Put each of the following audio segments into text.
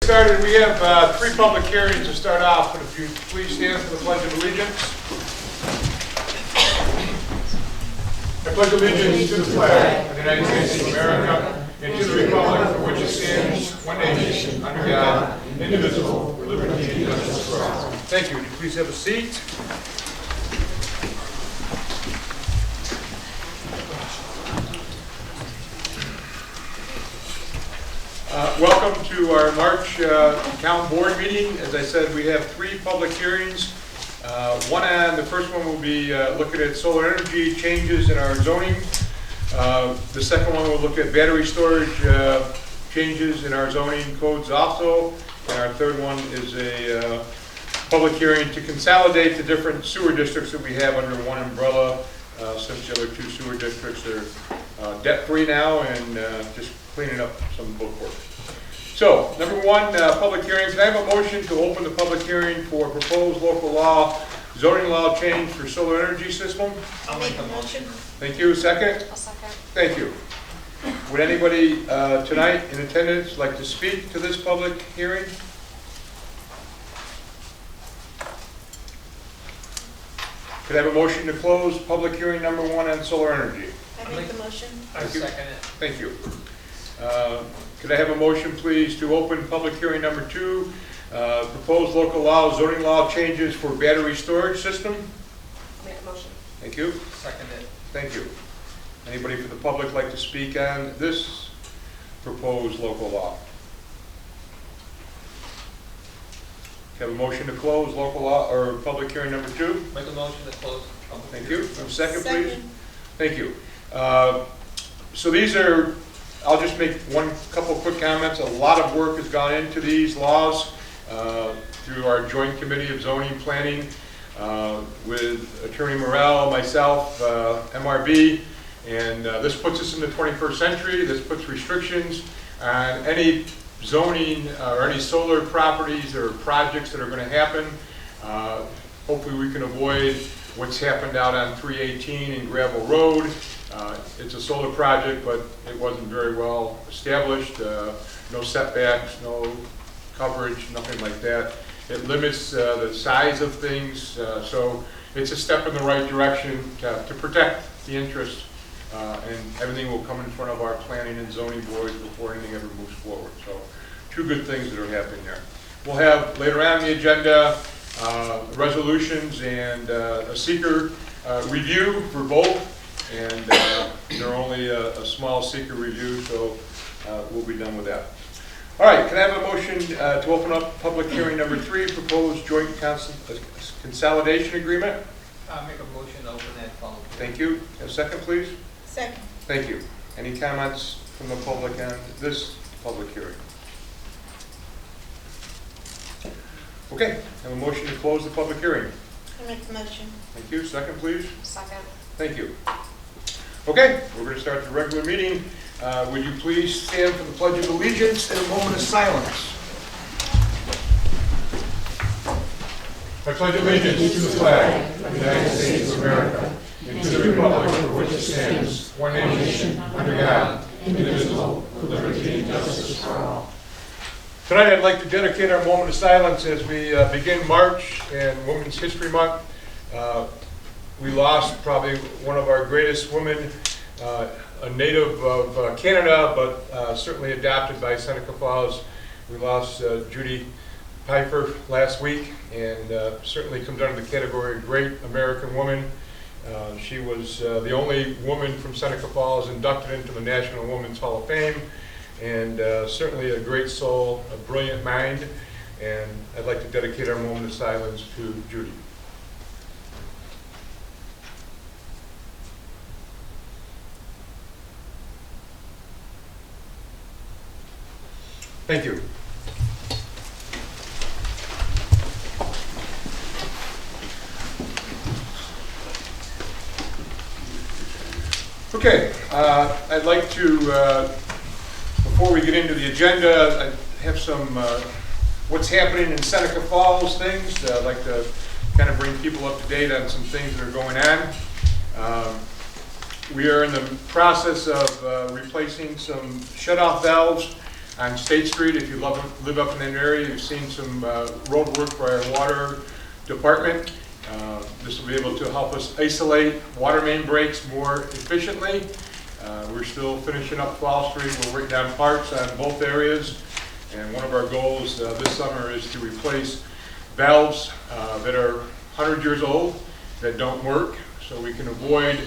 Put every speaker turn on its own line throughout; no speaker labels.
started. We have three public hearings to start off, but if you please stand for the Pledge of Allegiance. I pledge allegiance to the flag of the United States of America and to the republic for which it stands, one nation, under God, indivisible, with liberty and justice for all. Thank you. Would you please have a seat? Welcome to our March town board meeting. As I said, we have three public hearings. The first one will be looking at solar energy changes in our zoning. The second one will look at battery storage changes in our zoning codes also. And our third one is a public hearing to consolidate the different sewer districts that we have under one umbrella, since the other two sewer districts are debt-free now and just cleaning up some bookwork. So, number one, public hearing. Can I have a motion to open the public hearing for proposed local law, zoning law change for solar energy system?
I'll make a motion.
Thank you. Second?
I'll second.
Thank you. Would anybody tonight in attendance like to speak to this public hearing? Could I have a motion to close public hearing number one on solar energy?
I make the motion.
I second it.
Thank you. Could I have a motion, please, to open public hearing number two, proposed local law, zoning law changes for battery storage system?
Make a motion.
Thank you.
Second it.
Thank you. Anybody from the public like to speak on this proposed local law? Have a motion to close local law or public hearing number two?
Make a motion to close.
Thank you. Have a second, please.
Second.
Thank you. So these are, I'll just make couple quick comments. A lot of work has gone into these laws through our joint committee of zoning planning with Attorney Morrell, myself, MRB, and this puts us in the 21st century. This puts restrictions on any zoning or any solar properties or projects that are going to happen. Hopefully we can avoid what's happened out on 318 and Gravel Road. It's a solar project, but it wasn't very well established. No setbacks, no coverage, nothing like that. It limits the size of things, so it's a step in the right direction to protect the interests, and everything will come in front of our planning and zoning boards before anything ever moves forward. So, two good things that are happening there. We'll have later on the agenda resolutions and a seeker review for both. And they're only a small seeker review, so we'll be done with that. All right, can I have a motion to open up public hearing number three, proposed joint consolidation agreement?
I'll make a motion to open that public hearing.
Thank you. A second, please.
Second.
Thank you. Any comments from the public on this public hearing? Okay, I have a motion to close the public hearing.
I make the motion.
Thank you. Second, please.
Second.
Thank you. Okay, we're going to start the regular meeting. Would you please stand for the Pledge of Allegiance and a moment of silence? I pledge allegiance to the flag of the United States of America and to the republic for which it stands, one nation, under God, indivisible, with liberty and justice for all. Tonight I'd like to dedicate our moment of silence as we begin March and Women's History Month. We lost probably one of our greatest women, a native of Canada, but certainly adopted by Seneca Falls. We lost Judy Piper last week, and certainly comes under the category of great American woman. She was the only woman from Seneca Falls inducted into the National Women's Hall of Fame, and certainly a great soul, a brilliant mind, and I'd like to dedicate our moment of silence to Judy. Thank you. Okay, I'd like to, before we get into the agenda, I have some what's happening in Seneca Falls things. I'd like to kind of bring people up to date on some things that are going on. We are in the process of replacing some shut-off valves on State Street. If you live up in that area, you've seen some road work by our water department. This will be able to help us isolate water main breaks more efficiently. We're still finishing up Fall Street. We're working on parts on both areas. And one of our goals this summer is to replace valves that are 100 years old that don't work, so we can avoid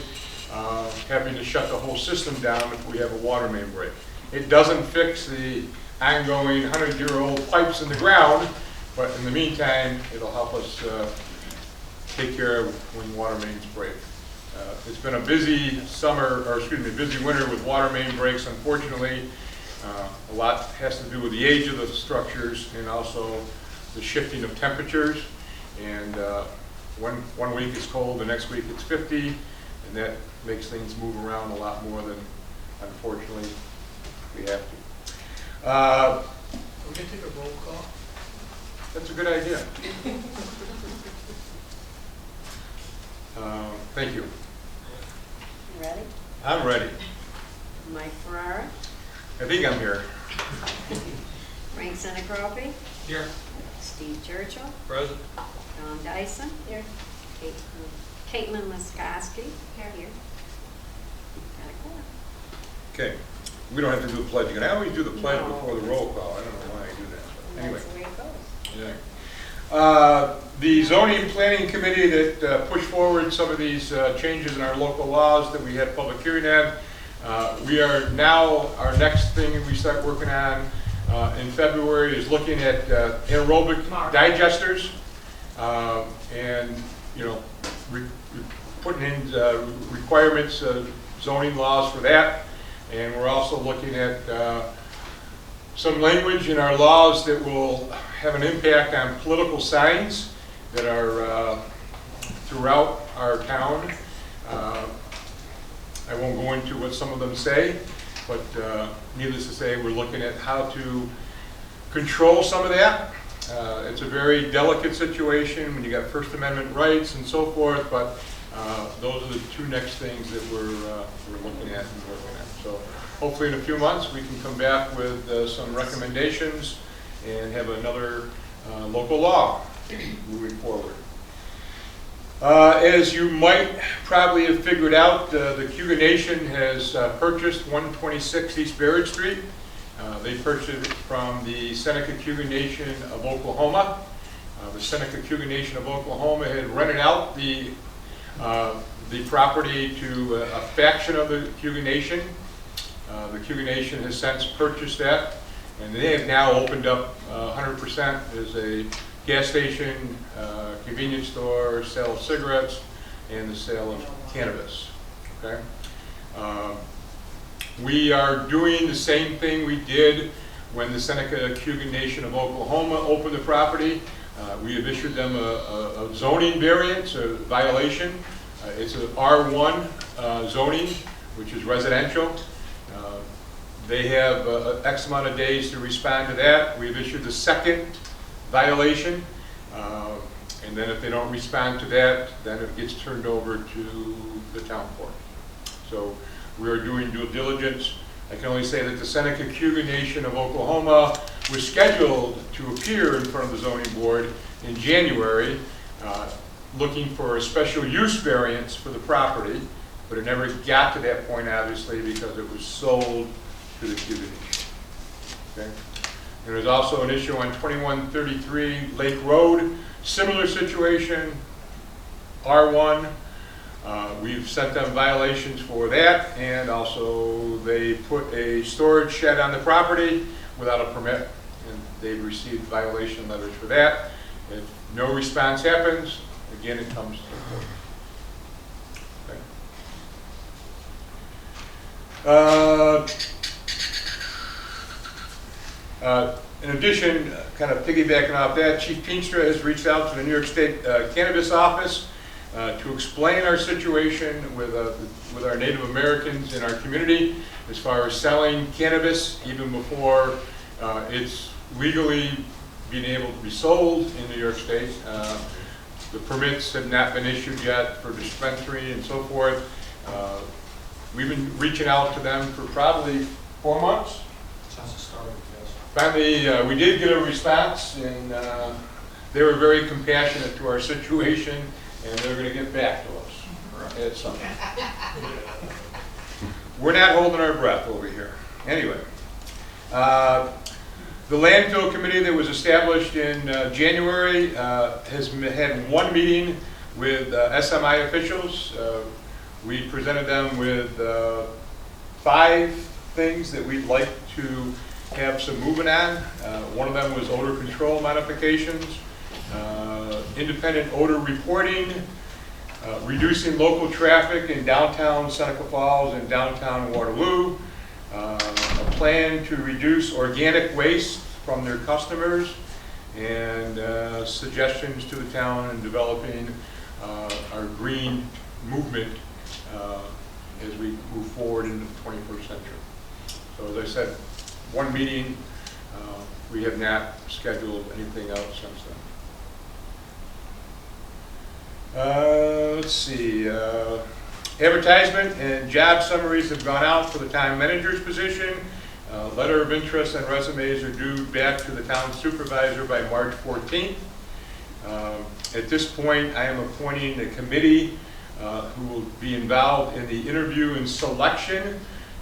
having to shut the whole system down if we have a water main break. It doesn't fix the ongoing 100-year-old pipes in the ground, but in the meantime, it'll help us take care of when water mains break. It's been a busy summer, or excuse me, busy winter with water main breaks, unfortunately. A lot has to do with the age of the structures and also the shifting of temperatures. And one week it's cold, the next week it's 50, and that makes things move around a lot more than, unfortunately, we have to.
We can take a roll call.
That's a good idea. Thank you.
You ready?
I'm ready.
Mike Ferrara,
I think I'm here.
Frank Seneca,
Here.
Steve Churchill,
Present.
Don Dyson,
Here.
Caitlin Laskowski, here. Got a quorum.
Okay. We don't have to do the pledge again. I always do the pledge
No.
before the roll call. I don't know why I do that. But anyway.
That's the way it goes.
Yeah. The zoning and planning committee that pushed forward some of these changes in our local laws that we had public hearing on, we are now, our next thing we start working on in February is looking at anaerobic digesters and, you know, putting in requirements, zoning laws for that. And we're also looking at some language in our laws that will have an impact on political signs that are throughout our town. I won't go into what some of them say, but needless to say, we're looking at how to control some of that. It's a very delicate situation when you got First Amendment rights and so forth, but those are the two next things that we're looking at and working on. So hopefully in a few months we can come back with some recommendations and have another local law moving forward. As you might probably have figured out, the Cuga Nation has purchased 126 East Barrett Street. They purchased it from the Seneca Cuga Nation of Oklahoma. The Seneca Cuga Nation of Oklahoma had rented out the property to a faction of the Cuga Nation. The Cuga Nation has since purchased that, and they have now opened up 100% as a gas station, convenience store, sale of cigarettes, and the sale of cannabis. Okay. We are doing the same thing we did when the Seneca Cuga Nation of Oklahoma opened the property. We have issued them a zoning variance, a violation. It's an R1 zoning, which is residential. They have X amount of days to respond to that. We've issued the second violation, and then if they don't respond to that, then it gets turned over to the town court. So we are doing due diligence. I can only say that the Seneca Cuga Nation of Oklahoma was scheduled to appear in front of the zoning board in January, looking for a special use variance for the property, but it never got to that point, obviously, because it was sold to the Cuga Nation. Okay? There was also an issue on 2133 Lake Road, similar situation, R1. We've sent them violations for that, and also they put a storage shed on the property without a permit, and they've received violation letters for that. If no response happens, again, it comes to the court. Okay. In addition, kind of piggybacking off that, Chief Peenstra has reached out to the New York State Cannabis Office to explain our situation with our Native Americans in our community as far as selling cannabis even before it's legally being able to be sold in New York State. The permits have not been issued yet for dispensary and so forth. We've been reaching out to them for probably 4 months.
Since the start, yes.
Finally, we did get a response, and they were very compassionate to our situation, and they're going to get back to us at some point. We're not holding our breath over here. Anyway, the Landfill Committee that was established in January has had one meeting with SMI officials. We presented them with 5 things that we'd like to have some movement on. One of them was odor control modifications, independent odor reporting, reducing local traffic in downtown Seneca Falls and downtown Waterloo, a plan to reduce organic waste from their customers, and suggestions to the town in developing our green movement as we move forward into the 21st century. So as I said, one meeting, we have not scheduled anything else since then. Let's see, advertisement and job summaries have gone out for the town manager's position. Letter of interest and resumes are due back to the town supervisor by March 14th. At this point, I am appointing a committee who will be involved in the interview and selection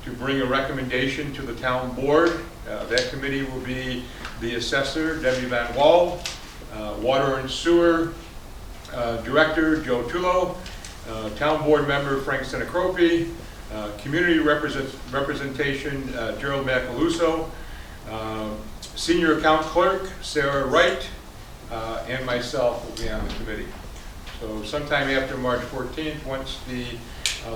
to bring a recommendation to the town board. That committee will be the assessor, Debbie Van Wald, water and sewer director, Joe Tullo, town board member, Frank Senecropi, community representation, Gerald Macaluso, senior account clerk, Sarah Wright, and myself will be on the committee. So sometime after March 14th, once the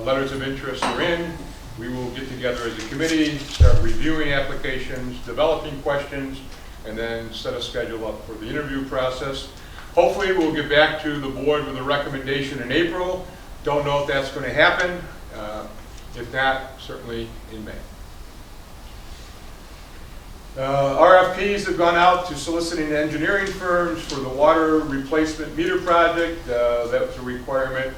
letters of interest are in, we will get together as a committee, start reviewing applications, developing questions, and then set a schedule up for the interview process. Hopefully we'll get back to the board with a recommendation in April. Don't know if that's going to happen. If not, certainly in May. RFPs have gone out to soliciting engineering firms for the water replacement meter project. That was a requirement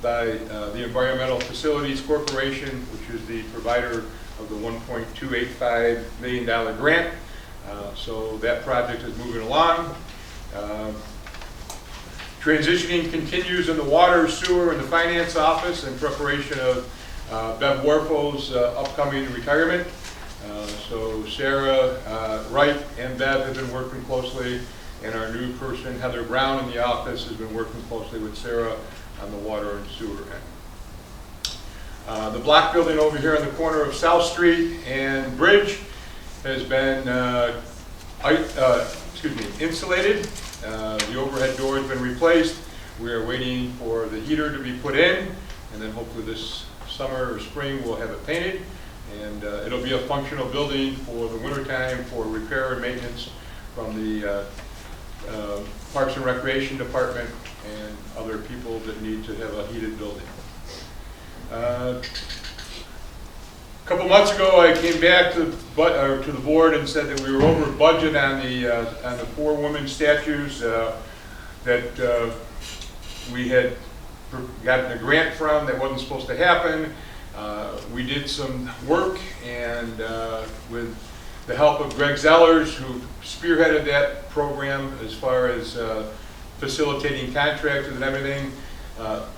by the Environmental Facilities Corporation, which is the provider of the $1.285 million grant. So that project is moving along. Transitioning continues in the water, sewer, and the finance office in preparation of Bev Warfel's upcoming retirement. So Sarah Wright and Bev have been working closely, and our new person, Heather Brown, in the office has been working closely with Sarah on the water and sewer end. The block building over here on the corner of South Street and Bridge has been insulated. The overhead door has been replaced. We are waiting for the heater to be put in, and then hopefully this summer or spring we'll have it painted. And it'll be a functional building for the wintertime for repair and maintenance from the Parks and Recreation Department and other people that need to have a heated building. A couple months ago, I came back to the board and said that we were over budget on the 4 women statues that we had gotten a grant from that wasn't supposed to happen. We did some work, and with the help of Greg Zellers, who spearheaded that program as far as facilitating contractors and everything,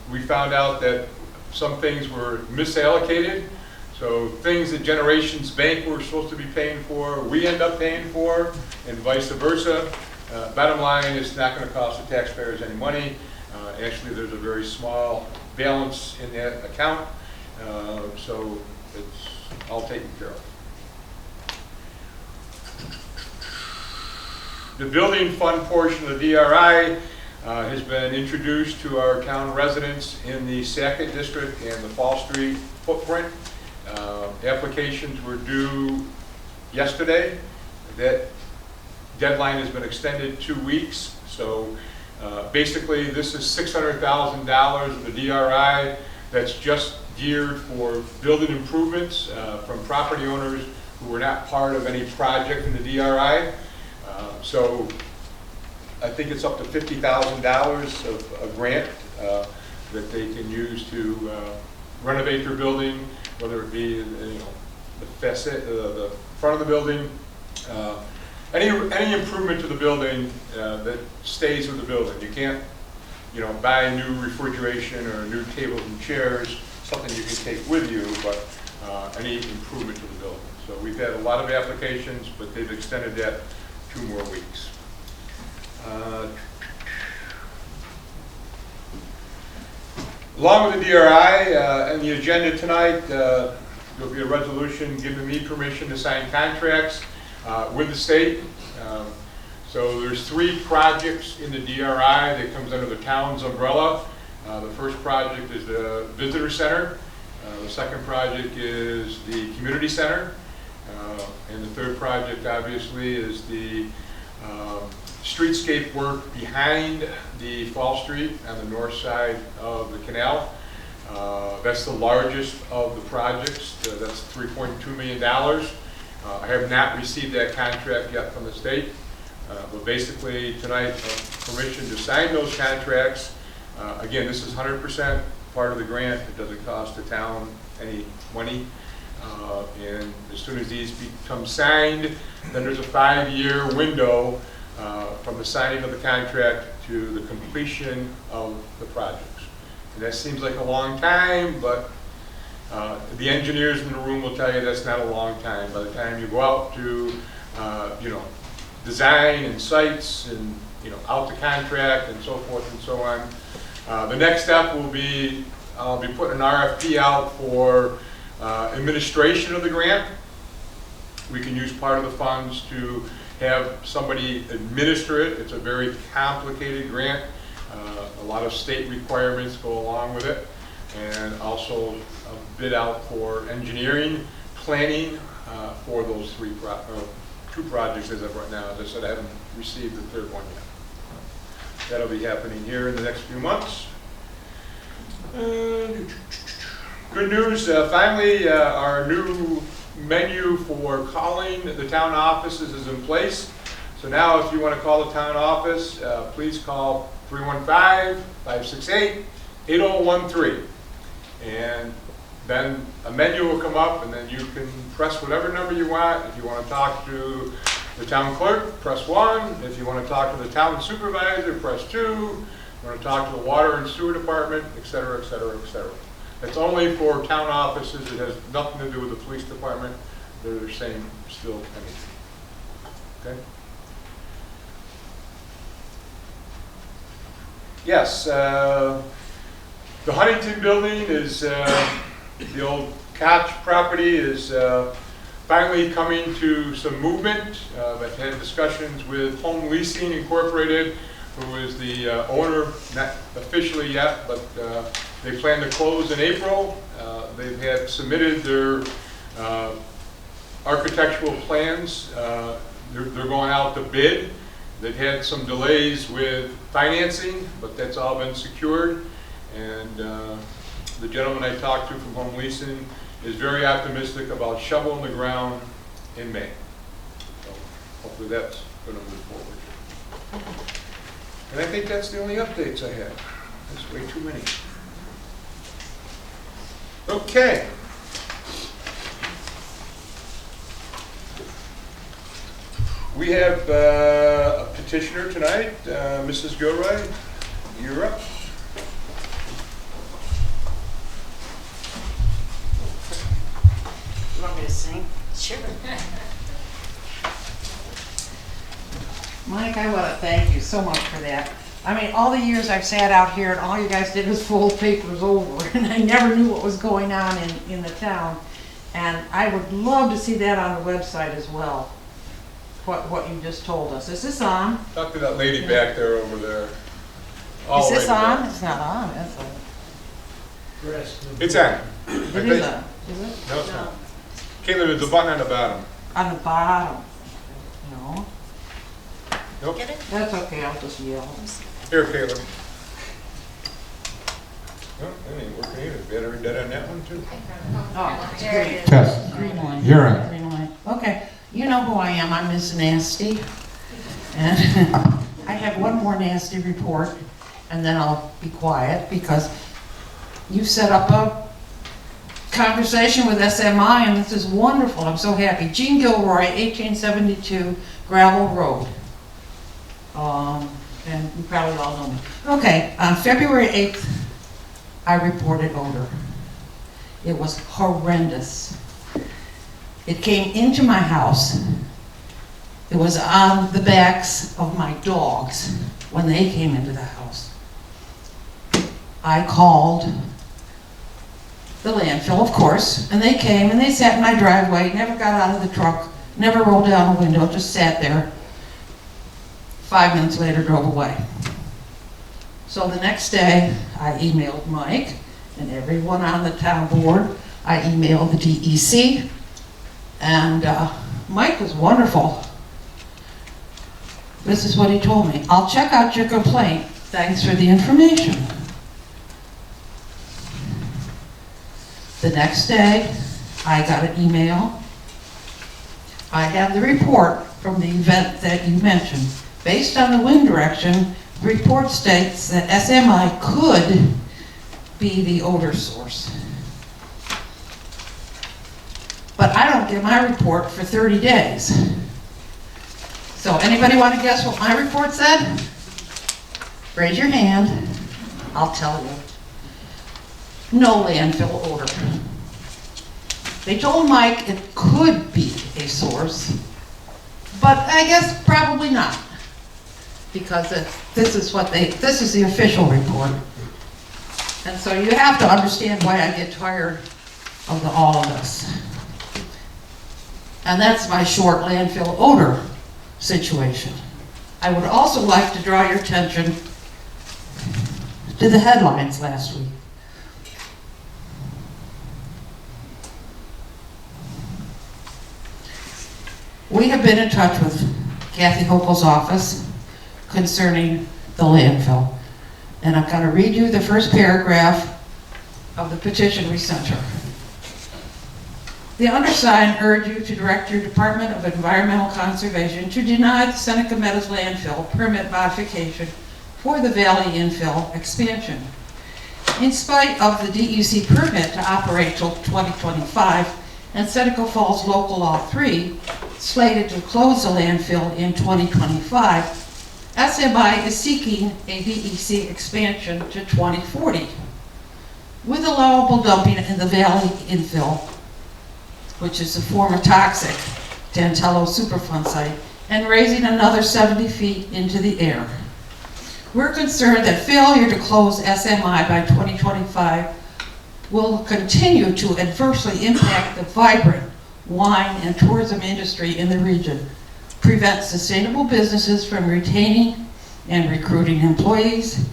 we found out that some things were misallocated. So things that Generations Bank were supposed to be paying for, we end up paying for, and vice versa. Bottom line, it's not going to cost the taxpayers any money. Actually, there's a very small balance in that account, so it's all taken care of. The building fund portion of the DRI has been introduced to our town residents in the Sackett District and the Fall Street footprint. Applications were due yesterday. That deadline has been extended 2 weeks. So basically this is $600,000 of the DRI that's just geared for building improvements from property owners who were not part of any project in the DRI. So I think it's up to $50,000 of a grant that they can use to renovate their building, whether it be the front of the building, Any improvement to the building that stays with the building. You can't, buy new refrigeration or new tables and chairs, something you can take with you, but any improvement to the building. So we've had a lot of applications, but they've extended that 2 more weeks. Along with the DRI, and the agenda tonight, there'll be a resolution giving me permission to sign contracts with the state. So there's 3 projects in the DRI that comes under the town's umbrella. The first project is the visitor center. The second project is the community center. And the third project, obviously, is the streetscape work behind the Fall Street on the north side of the canal. That's the largest of the projects. That's $3.2 million. I have not received that contract yet from the state. But basically, tonight, permission to sign those contracts. Again, this is 100% part of the grant. It doesn't cost the town any money. And as soon as these become signed, then there's a 5-year window from the signing of the contract to the completion of the projects. And that seems like a long time, but the engineers in the room will tell you that's not a long time. By the time you go out to, design and sites and, out the contract and so forth and so on. The next step will be, I'll be putting an RFP out for administration of the grant. We can use part of the funds to have somebody administer it. It's a very complicated grant. A lot of state requirements go along with it. And also a bid out for engineering, planning for those 2 projects as of right now. As I said, I haven't received the third one yet. That'll be happening here in the next few months. Good news, finally, our new menu for calling the town offices is in place. So now if you want to call the town office, please call 315-568-8013. And then a menu will come up, and then you can press whatever number you want. If you want to talk to the town clerk, press 1. If you want to talk to the town supervisor, press 2. If you want to talk to the water and sewer department, et cetera, et cetera, et cetera. It's only for town offices. It has nothing to do with the police department. They're the same still anything. Okay? Yes, the Huntington Building is, the old Koch property is finally coming to some movement. I've had discussions with Home Leasing Incorporated, who is the owner, not officially yet, but they plan to close in April. They have submitted their architectural plans. They're going out to bid. They've had some delays with financing, but that's all been secured. And the gentleman I talked to from Home Leasing is very optimistic about shoveling the ground in May. So hopefully that's going to move forward. And I think that's the only updates I have. That's way too many. Okay. We have a petitioner tonight, Mrs. Gilroy. You're up.
You want me to sing? Sure.
Mike, I want to thank you so much for that. I mean, all the years I've sat out here and all you guys did was fold papers over and I never knew what was going on in the town. And I would love to see that on the website as well, what you just told us. Is this on?
Talk to that lady back there over there.
Is this on? It's not on, is it?
It's on.
It is on, is it?
No, it's not. Caitlin, there's a button on the bottom.
On the bottom. No,
Nope.
Get it?
that's okay, I'll just yell.
Here, Caitlin. No, that ain't working either. Battery dead on that one too.
Oh,
There it is.
Test.
green one.
You're in.
Green one. Okay, you know who I am, I'm Miss Nasty. And I have one more nasty report, and then I'll be quiet, because you set up a conversation with SMI, and this is wonderful. I'm so happy. Jean Gilroy, 1872 Gravel Road. And you probably all know me. Okay, on February 8th, I reported odor. It was horrendous. It came into my house. It was on the backs of my dogs when they came into the house. I called the landfill, of course, and they came and they sat in my driveway, never got out of the truck, never rolled down a window, just sat there. 5 minutes later, drove away. So the next day, I emailed Mike and everyone on the town board. I emailed the DEC, and Mike was wonderful. This is what he told me. I'll check out your complaint. Thanks for the information. The next day, I got an email. I have the report from the event that you mentioned. Based on the wind direction, the report states that SMI could be the odor source. But I don't get my report for 30 days. So anybody want to guess what my report said? Raise your hand. I'll tell you. No landfill odor. They told Mike it could be a source, but I guess probably not. Because this is the official report. And so you have to understand why I get tired of all of this. And that's my short landfill odor situation. I would also like to draw your attention to the headlines last week. We have been in touch with Kathy Hochul's office concerning the landfill. And I'm going to read you the first paragraph of the petition we sent her. The undersigned urge you to direct your Department of Environmental Conservation to deny the Seneca Meadows landfill permit modification for the Valley infill expansion. In spite of the DEC permit to operate till 2025 and Seneca Falls Local Law 3 slated to close the landfill in 2025, SMI is seeking a DEC expansion to 2040 with allowable dumping in the Valley infill, which is a former toxic Tantello Superfund site, and raising another 70 feet into the air. We're concerned that failure to close SMI by 2025 will continue to adversely impact the vibrant wine and tourism industry in the region, prevent sustainable businesses from retaining and recruiting employees,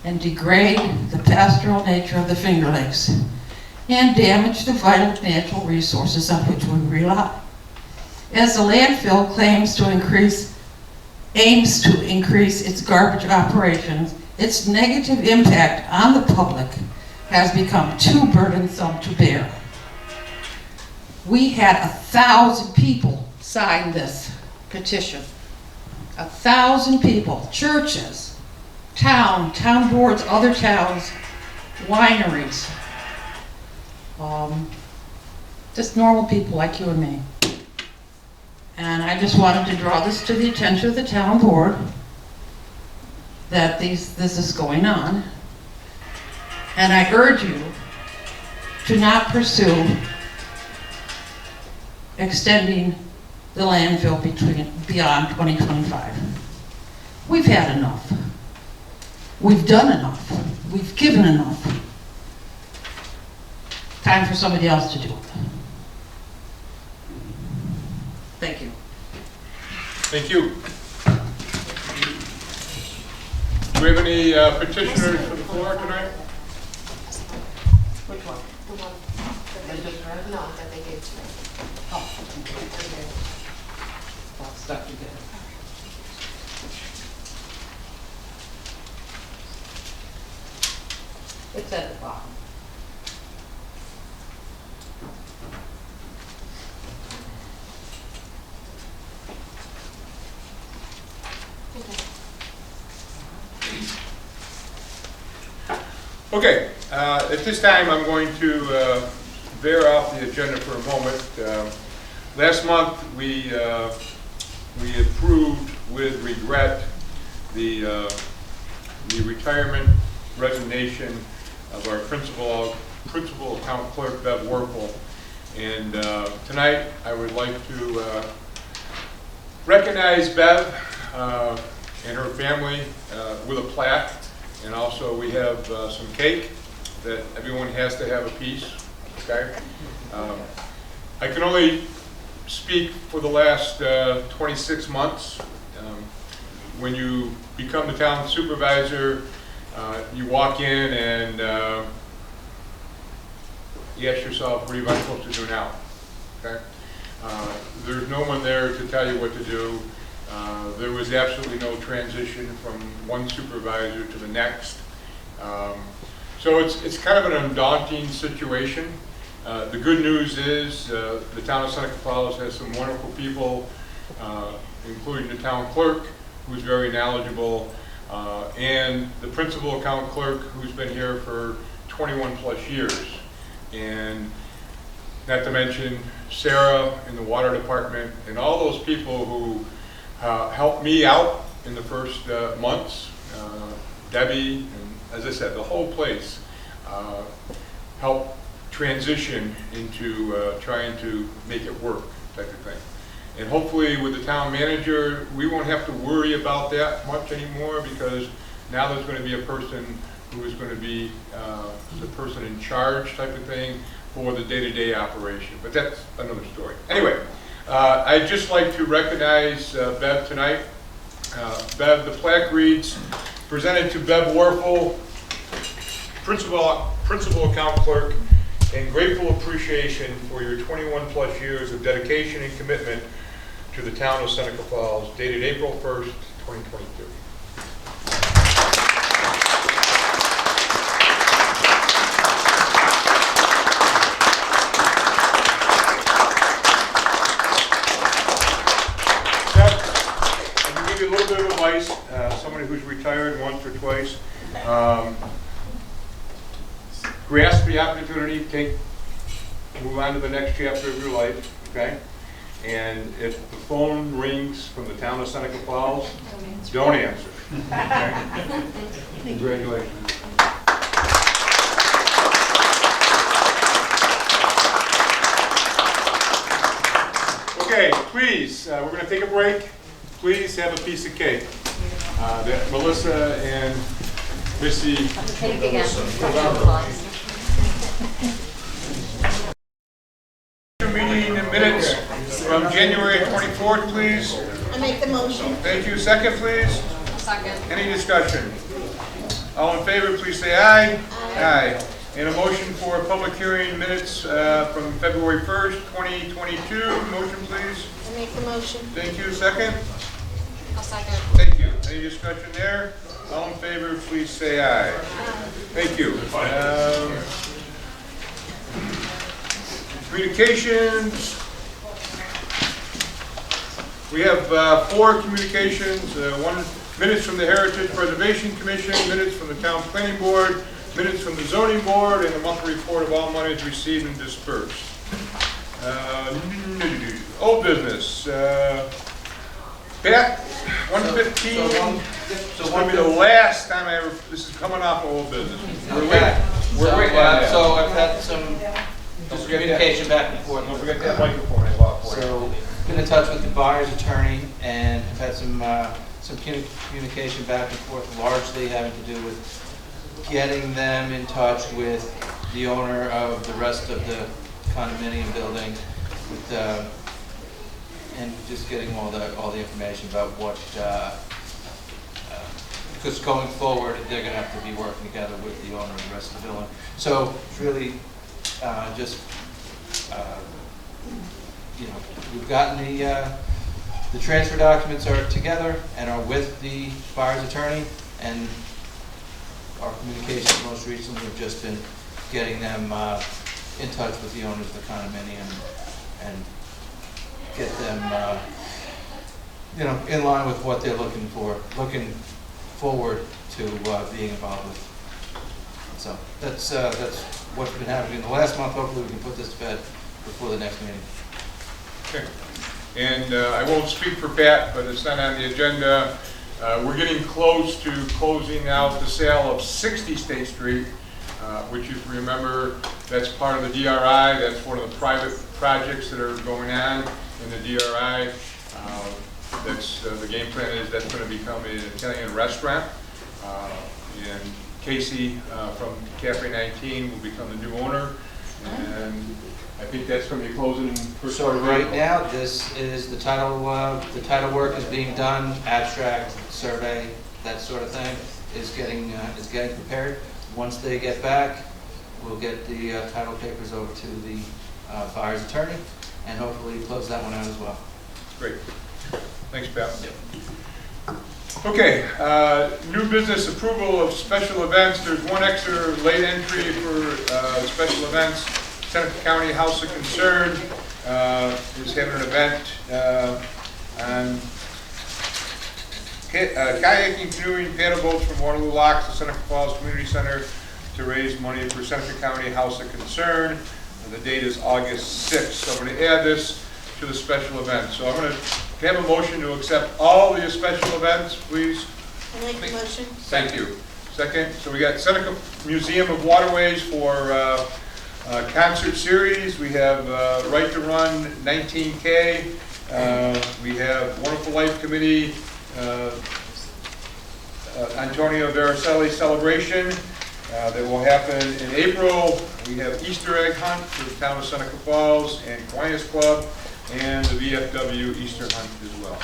and degrade the pastoral nature of the Finger Lakes, and damage the vital natural resources on which we rely. As the landfill aims to increase its garbage operations, its negative impact on the public has become too burdensome to bear. We had 1,000 people sign this petition. 1,000 people, churches, town boards, other towns, wineries, just normal people like you and me. And I just wanted to draw this to the attention of the town board that this is going on. And I urge you to not pursue extending the landfill beyond 2025. We've had enough. We've done enough. We've given enough. Time for somebody else to do it. Thank you.
Thank you. Do we have any petitioners for the floor tonight?
Which one?
The one
They
that
just read?
no, that they gave to me.
Oh, okay. All stuck together. It's at the bottom.
Okay, at this time I'm going to veer off the agenda for a moment. Last month, we approved with regret the retirement resignation of our principal account clerk, Bev Werfel. And tonight, I would like to recognize Bev and her family with a plaque. And also, we have some cake that everyone has to have a piece, okay? I can only speak for the last 26 months. When you become the town supervisor, you walk in and you ask yourself, what am I supposed to do now? Okay? There's no one there to tell you what to do. There was absolutely no transition from one supervisor to the next. So it's kind of an undaunting situation. The good news is the town of Seneca Falls has some wonderful people, including the town clerk, who's very knowledgeable, and the principal account clerk, who's been here for 21 plus years. And not to mention Sarah in the water department, and all those people who helped me out in the first months. Debbie, and as I said, the whole place helped transition into trying to make it work, type of thing. And hopefully with the town manager, we won't have to worry about that much anymore, because now there's going to be a person who is going to be the person in charge, type of thing, for the day-to-day operation. But that's another story. Anyway, I'd just like to recognize Bev tonight. Bev, the plaque reads, presented to Bev Werfel, principal account clerk, and grateful appreciation for your 21 plus years of dedication and commitment to the town of Seneca Falls, dated April 1st, 2022. I'll give you a little bit of advice, somebody who's retired once or twice. Grasp the opportunity, move on to the next chapter of your life, okay? And if the phone rings from the town of Seneca Falls, don't answer. Okay? Congratulations. Okay, please, we're going to take a break. Please have a piece of cake that Melissa and Missy.
Cake again.
Meeting minutes from January 24th, please.
I make the motion.
Thank you. Second, please.
Second.
Any discussion? All in favor, please say aye. Aye. And a motion for public hearing minutes from February 1st, 2022. Motion, please.
I make the motion.
Thank you. Second.
I'll second.
Thank you. Any discussion there? All in favor, please say aye. Thank you. Communications. We have 4 communications. One, minutes from the Heritage Preservation Commission, minutes from the Town Planning Board, minutes from the Zoning Board, and a monthly report of all monies received and dispersed. Old business. Back 115. This is going to be the last time I ever. This is coming off of old business. We're waiting.
So I've had some communication back and forth.
Don't forget that microphone I bought for you.
So been in touch with the buyer's attorney and have had some communication back and forth, largely having to do with getting them in touch with the owner of the rest of the condominium building, with and just getting all the information about what. Because going forward, they're going to have to be working together with the owner of the rest of the building. So it's really we've gotten the transfer documents are together and are with the buyer's attorney, and our communications most recently have just been getting them in touch with the owners of the condominium and get them in line with what they're looking forward to being involved with. So that's what's been happening in the last month. Hopefully we can put this to bed before the next meeting.
Okay. And I won't speak for Pat, but it's not on the agenda. We're getting close to closing out the sale of 60 State Street, which, if you remember, that's part of the DRI. That's one of the private projects that are going on in the DRI. That's the game plan is that's going to become an Italian restaurant. And Casey from Cafe 19 will become the new owner. And I think that's going to be closing in first
So
quarter.
right now, this is the title work is being done, abstract, survey, that sort of thing is getting prepared. Once they get back, we'll get the title papers over to the buyer's attorney and hopefully close that one out as well.
Great. Thanks, Pat. Okay, new business approval of special events. There's one extra late entry for special events. Seneca County House of Concern is having an event on kayaking, canoeing, paddle boats from Waterloo Locks to Seneca Falls Community Center to raise money for Seneca County House of Concern. And the date is August 6th. So I'm going to add this to the special event. So I'm going to have a motion to accept all the special events, please.
I make the motion.
Thank you. Second, so we got Seneca Museum of Waterways for concert series. We have Right to Run 19K. We have Wonderful Life Committee, Antonio Vericelli celebration that will happen in April. We have Easter egg hunt for the town of Seneca Falls and Kiwanis Club, and the VFW Easter hunt as well.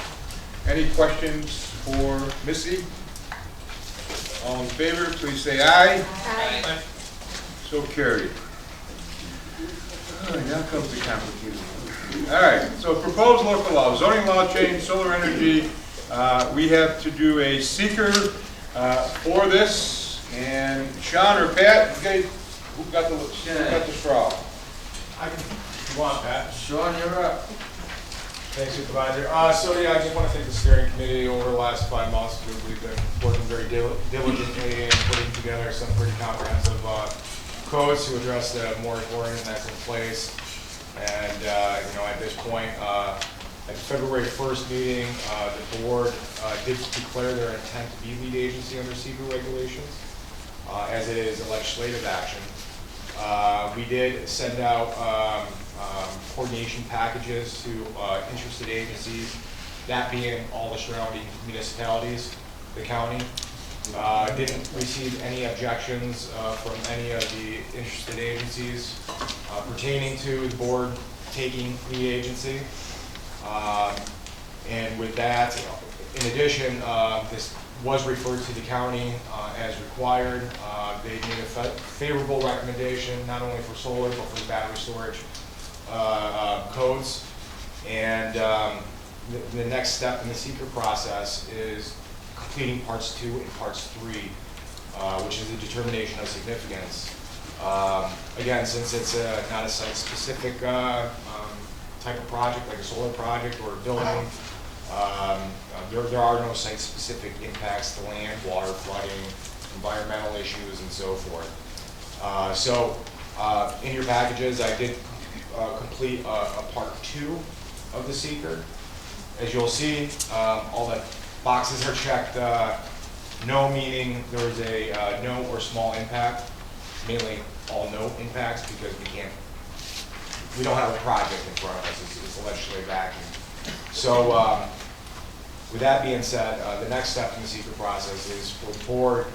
Any questions for Missy? All in favor, please say aye.
Aye.
So carried. Now comes the complicated one. All right, so proposed local law, zoning law change, solar energy. We have to do a seeker for this. And Sean or Pat, you guys, who got the straw?
I can, if you want, Pat.
Sean, you're up.
Thanks, Supervisor. So yeah, I just want to thank the steering committee over the last 5 months. We've been working very diligently and putting together some pretty comprehensive codes to address the moratorium that's in place. And at this point, at the February 1st meeting, the board did declare their intent to be lead agency under SECR regulations, as it is a legislative action. We did send out coordination packages to interested agencies, that being all the surrounding municipalities, the county. Didn't receive any objections from any of the interested agencies pertaining to the board taking lead agency. And with that, in addition, this was referred to the county as required. They made a favorable recommendation, not only for solar, but for battery storage codes. And the next step in the SECR process is completing parts 2 and parts 3, which is a determination of significance. Again, since it's not a site-specific type of project, like a solar project or a building, there are no site-specific impacts to land, water, flooding, environmental issues, and so forth. In your packages, I did complete a part 2 of the SECR. As you'll see, all the boxes are checked. No meaning there is a no or small impact, mainly all no impacts, because we don't have a project in front of us. It's a legislative action. So with that being said, the next step in the SECR process is for the board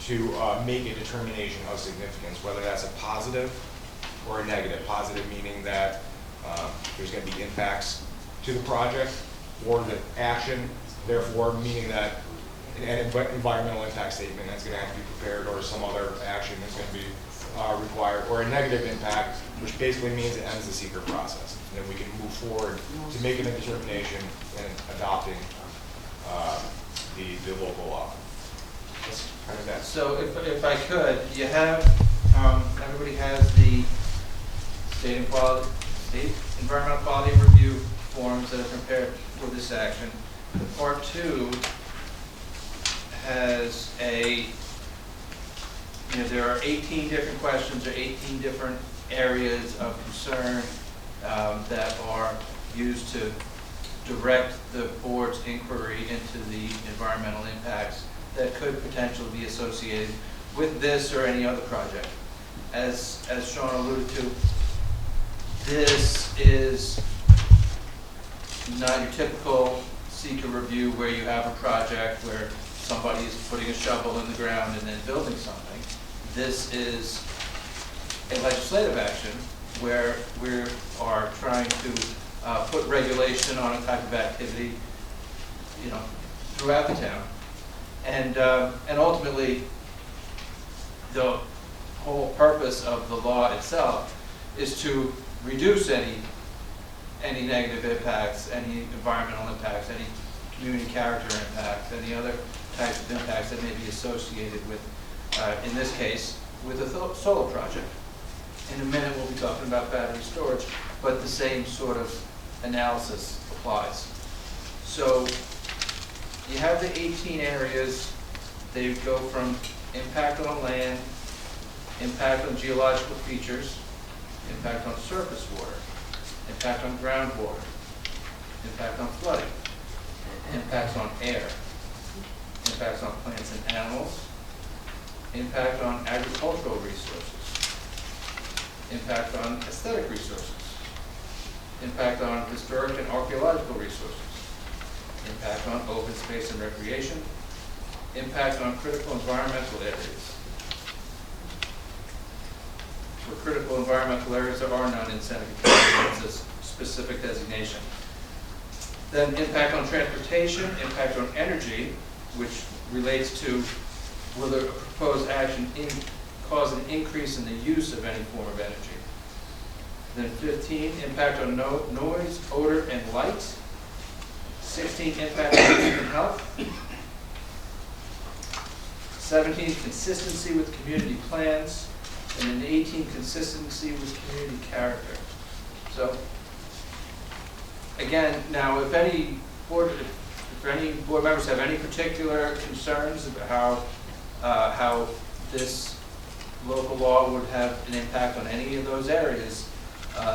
to make a determination of significance, whether that's a positive or a negative. Positive meaning that there's going to be impacts to the project or the action, therefore meaning that an environmental impact statement that's going to have to be prepared, or some other action that's going to be required, or a negative impact, which basically means it ends the SECR process. And then we can move forward to making a determination and adopting the local law. That's kind of that.
So if I could, you have, everybody has the state environmental quality review forms that are prepared for this action. The part 2 has a you know, there are 18 different questions or 18 different areas of concern that are used to direct the board's inquiry into the environmental impacts that could potentially be associated with this or any other project. As Sean alluded to, this is not your typical seeker review where you have a project where somebody is putting a shovel in the ground and then building something. This is a legislative action where we are trying to put regulation on a type of activity, you know, throughout the town. And ultimately, the whole purpose of the law itself is to reduce any negative impacts, any environmental impacts, any community character impacts, any other types of impacts that may be associated with, in this case, with a solar project. In a minute, we'll be talking about battery storage, but the same sort of analysis applies. So you have the 18 areas. They go from impact on land, impact on geological features, impact on surface water, impact on groundwater, impact on flooding, impacts on air, impacts on plants and animals, impact on agricultural resources, impact on aesthetic resources, impact on historic and archaeological resources, impact on open space and recreation, impact on critical environmental areas. For critical environmental areas, there are none in Seneca County. It's a specific designation. Then impact on transportation, impact on energy, which relates to whether a proposed action cause an increase in the use of any form of energy. Then 15, impact on noise, odor, and light. 16, impact on human health. 17, consistency with community plans. And then 18, consistency with community character. So, again, now if any board members have any particular concerns about how this local law would have an impact on any of those areas,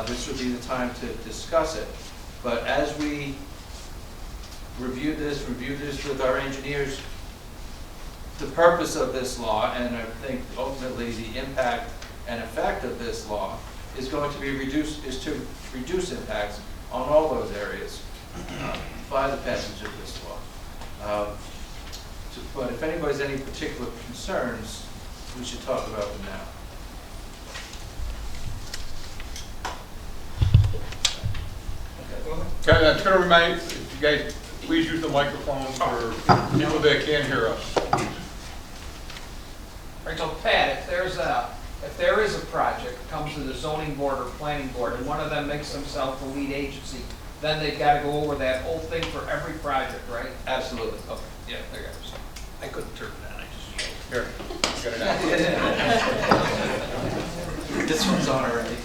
this would be the time to discuss it. But as we review this with our engineers, the purpose of this law, and I think ultimately the impact and effect of this law, is going to be to reduce impacts on all those areas by the passage of this law. But if anybody has any particular concerns, we should talk about them now.
Okay, I'm going to remind you guys, please use the microphone for people that can't hear us.
Right, so Pat, if there is a project that comes to the zoning board or planning board, and one of them makes themselves the lead agency, then they've got to go over that whole thing for every project, right?
Absolutely.
Okay, yeah, there you go. I couldn't turn it on, I just yelled.
Here, get it out.
This one's on already.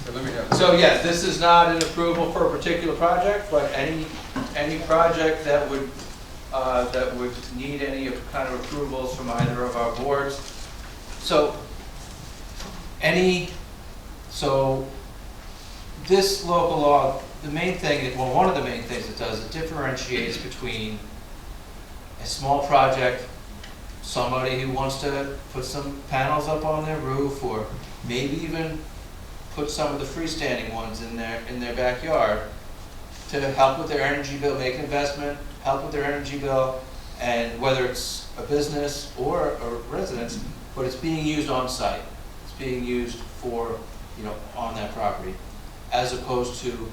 Here, let me have it.
So yes, this is not an approval for a particular project, but any project that would need any kind of approvals from either of our boards. So this local law, the main thing, well, one of the main things it does, it differentiates between a small project, somebody who wants to put some panels up on their roof, or maybe even put some of the freestanding ones in their backyard to help with their energy bill, make an investment, help with their energy bill, and whether it's a business or a residence, but it's being used on site. It's being used for, on that property, as opposed to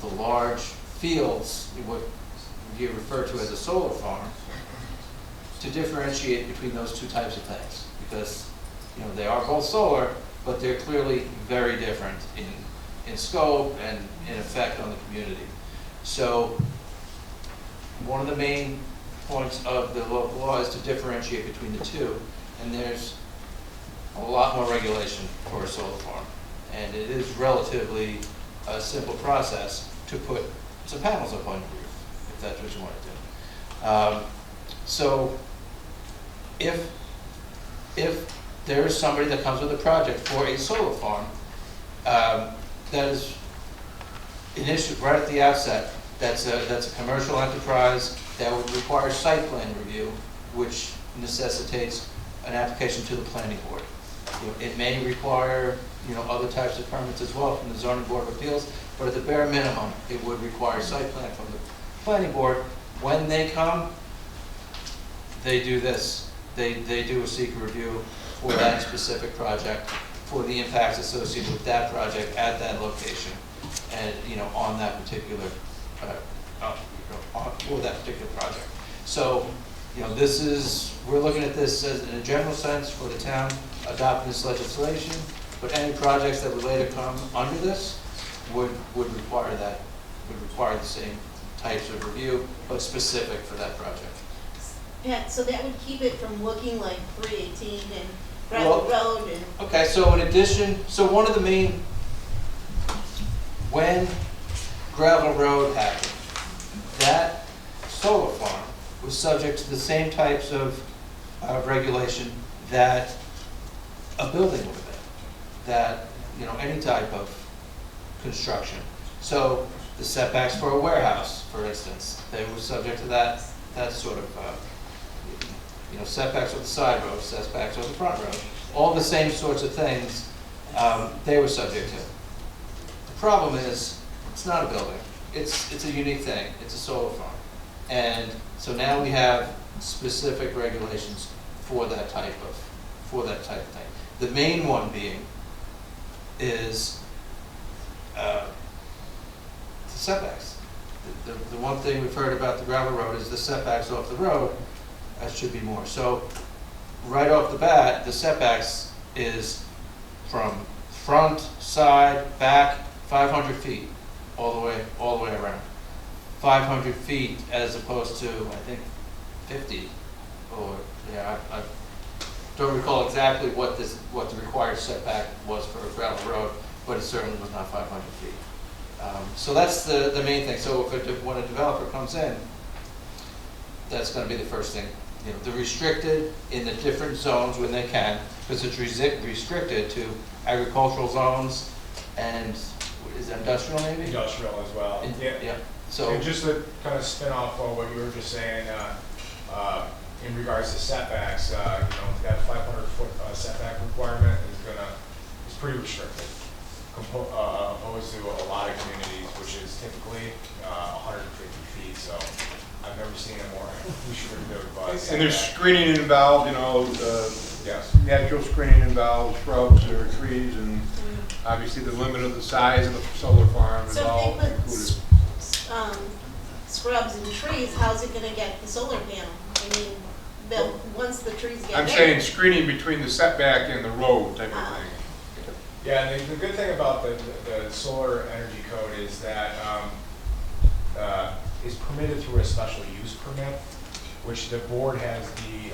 the large fields, what you refer to as a solar farm, to differentiate between those two types of things, because they are both solar, but they're clearly very different in scope and in effect on the community. So one of the main points of the local law is to differentiate between the two, and there's a lot more regulation for a solar farm, and it is relatively a simple process to put some panels up on your roof, if that's what you want to do. So if there is somebody that comes with a project for a solar farm, that is initially, right at the outset, that's a commercial enterprise that would require site plan review, which necessitates an application to the planning board. It may require, other types of permits as well from the zoning board of appeals, but at the bare minimum, it would require site plan from the planning board. When they come, they do this. They do a secret review for that specific project, for the impacts associated with that project at that location, and, on that particular, for that particular project. So, we're looking at this as, in a general sense, for the town adopting this legislation, but any projects that would later come under this would require the same types of review, but specific for that project.
Pat, so that would keep it from looking like 318 and gravel road and,
Okay, so in addition, one of the main, when gravel road happened, that solar farm was subject to the same types of regulation that a building would have been, that, any type of construction. So the setbacks for a warehouse, for instance, they were subject to that sort of, setbacks on the side road, setbacks on the front road, all the same sorts of things they were subject to. The problem is, it's not a building. It's a unique thing. It's a solar farm. And so now we have specific regulations for that type of thing. The main one being is the setbacks. The one thing we've heard about the gravel road is the setbacks off the road. That should be more. So right off the bat, the setbacks is from front, side, back, 500 feet all the way around. 500 feet as opposed to, I think, 50. I don't recall exactly what the required setback was for a gravel road, but it certainly was not 500 feet. So that's the main thing. So when a developer comes in, that's going to be the first thing. They're restricted in the different zones when they can, because it's restricted to agricultural zones and is it industrial maybe?
Industrial as well.
Yeah. So
And just to kind of spin off of what you were just saying, in regards to setbacks, that 500-foot setback requirement is pretty restricted, opposed to a lot of communities, which is typically 150 feet. So I've never seen a more restrictive setback.
And there's screening involved,
Yes.
natural screening involved, shrubs or trees, and obviously the limit of the size of the solar farm is
so
all
if they
included.
put scrubs and trees, how's it gonna get the solar panel? I mean, once the trees get there.
I'm saying screening between the setback and the road type of thing.
Yeah, and the good thing about the solar energy code is that is permitted through a special use permit, which the board has the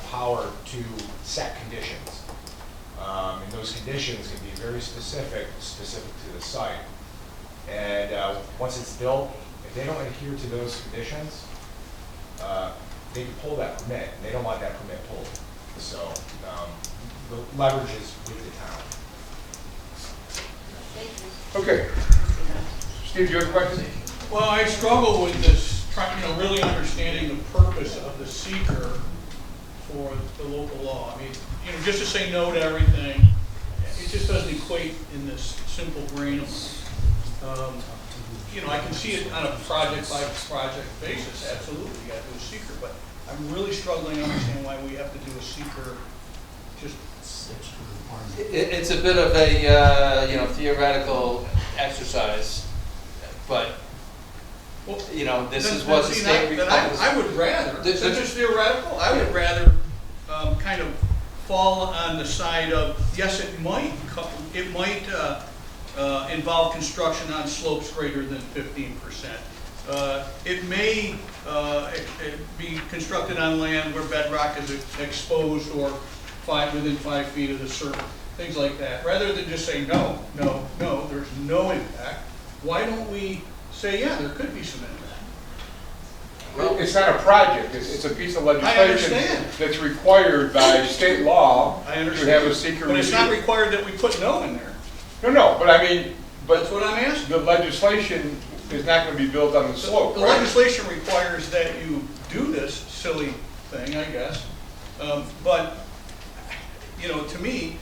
power to set conditions. And those conditions can be very specific to the site. And once it's built, if they don't adhere to those conditions, they can pull that permit, and they don't want that permit pulled. So the leverage is with the town.
Thank you.
Okay. Steve, you have a question?
Well, I struggle with this, really understanding the purpose of the seeker for the local law. I mean, just to say no to everything, it just doesn't equate in this simple brain of mine. I can see it on a project by project basis, absolutely, you gotta do a seeker, but I'm really struggling to understand why we have to do a seeker just.
it's a bit of a theoretical exercise, but
Well,
this is what the state requires.
I would rather,
This-
since it's theoretical, I would rather kind of fall on the side of, yes, it might involve construction on slopes greater than 15%. It may be constructed on land where bedrock is exposed or within 5 feet of the surface, things like that. Rather than just say no, there's no impact. Why don't we say, yeah, there could be some impact?
It's not a project, it's a piece of legislation
understand.
that's required by state law
I
to
understand.
have a seeker
But it's not
review.
required that we put no in there.
No, but I mean,
That's
but
what I'm asking.
the legislation is not gonna be built on the slope,
The
right?
legislation requires that you do this silly thing, I guess. But, you know, to me,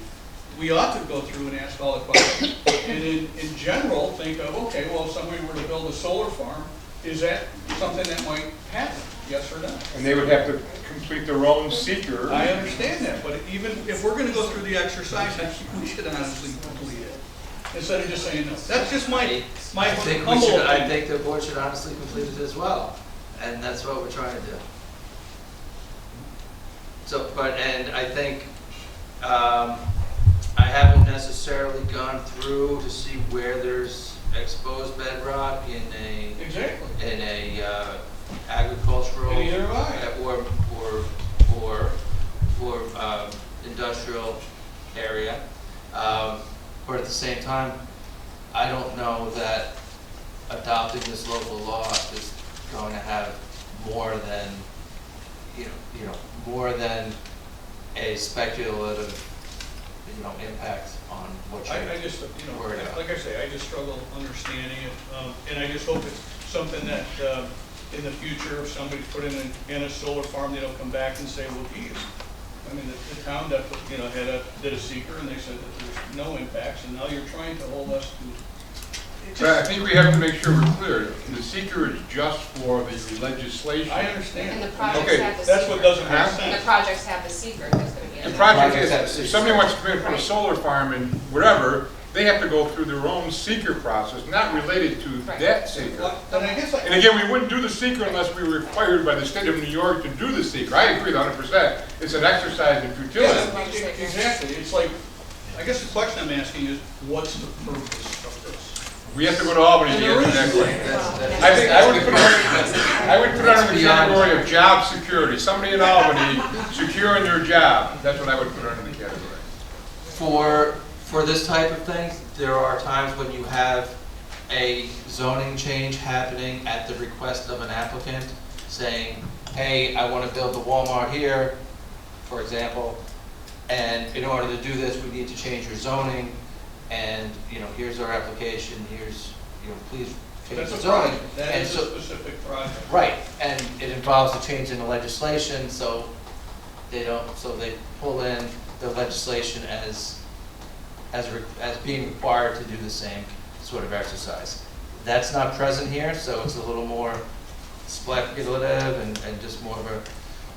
we ought to go through and ask all the questions. And in general, think of, okay, well, if somebody were to build a solar farm, is that something that might happen? Yes or no?
And they would have to complete their own seeker.
I understand that, but even if we're gonna go through the exercise, I think we should honestly complete it, instead of just saying no. That's just my
I think we
humble
should, I
opinion.
think the board should honestly complete it as well, and that's what we're trying to do. So, but, and I think, I haven't necessarily gone through to see where there's exposed bedrock in
Exactly.
a agricultural.
Neither have I.
Or industrial area. But at the same time, I don't know that adopting this local law is going to have more than, more than a speculative, impact on what you're
I just,
worried about.
like I say, I just struggle understanding it, and I just hope it's something that, in the future, if somebody's put in a solar farm, they don't come back and say, well, geez, I mean, the town that, did a seeker, and they said that there's no impacts, and now you're trying to hold us to.
But I think we have to make sure we're clear, the seeker is just for the legislation.
I
And
understand.
the projects
Okay,
have the
That's what
seeker.
doesn't make
Huh?
And the
sense.
projects have the seeker, there's gonna be
The
a.
project
Projects have
is,
to-
if somebody wants to come in for a
Right.
solar farm and whatever, they have to go through their own seeker process, not related to
Right.
that seeker.
Well, then I guess
And again, we wouldn't do the seeker unless we were required by the state of New York to do the seeker. I agree 100%. It's an exercise in futility.
Yeah, exactly. It's like, I guess the question I'm asking is, what's the purpose of this?
We have to go to Albany to
And there
answer
is
that
one.
question.
That's-
I think I would put it under the
beyond-
category of job security. Somebody in Albany securing their job. That's what I would put under the category.
For this type of thing, there are times when you have a zoning change happening at the request of an applicant, saying, hey, I want to build the Walmart here, for example, and in order to do this, we need to change your zoning, and, here's our application, here's, please change
That's
the
a
zoning.
project. That
And
is a
so-
specific project.
Right, and it involves a change in the legislation, so they pull in the legislation as being required to do the same sort of exercise. That's not present here, so it's a little more speculative and just more of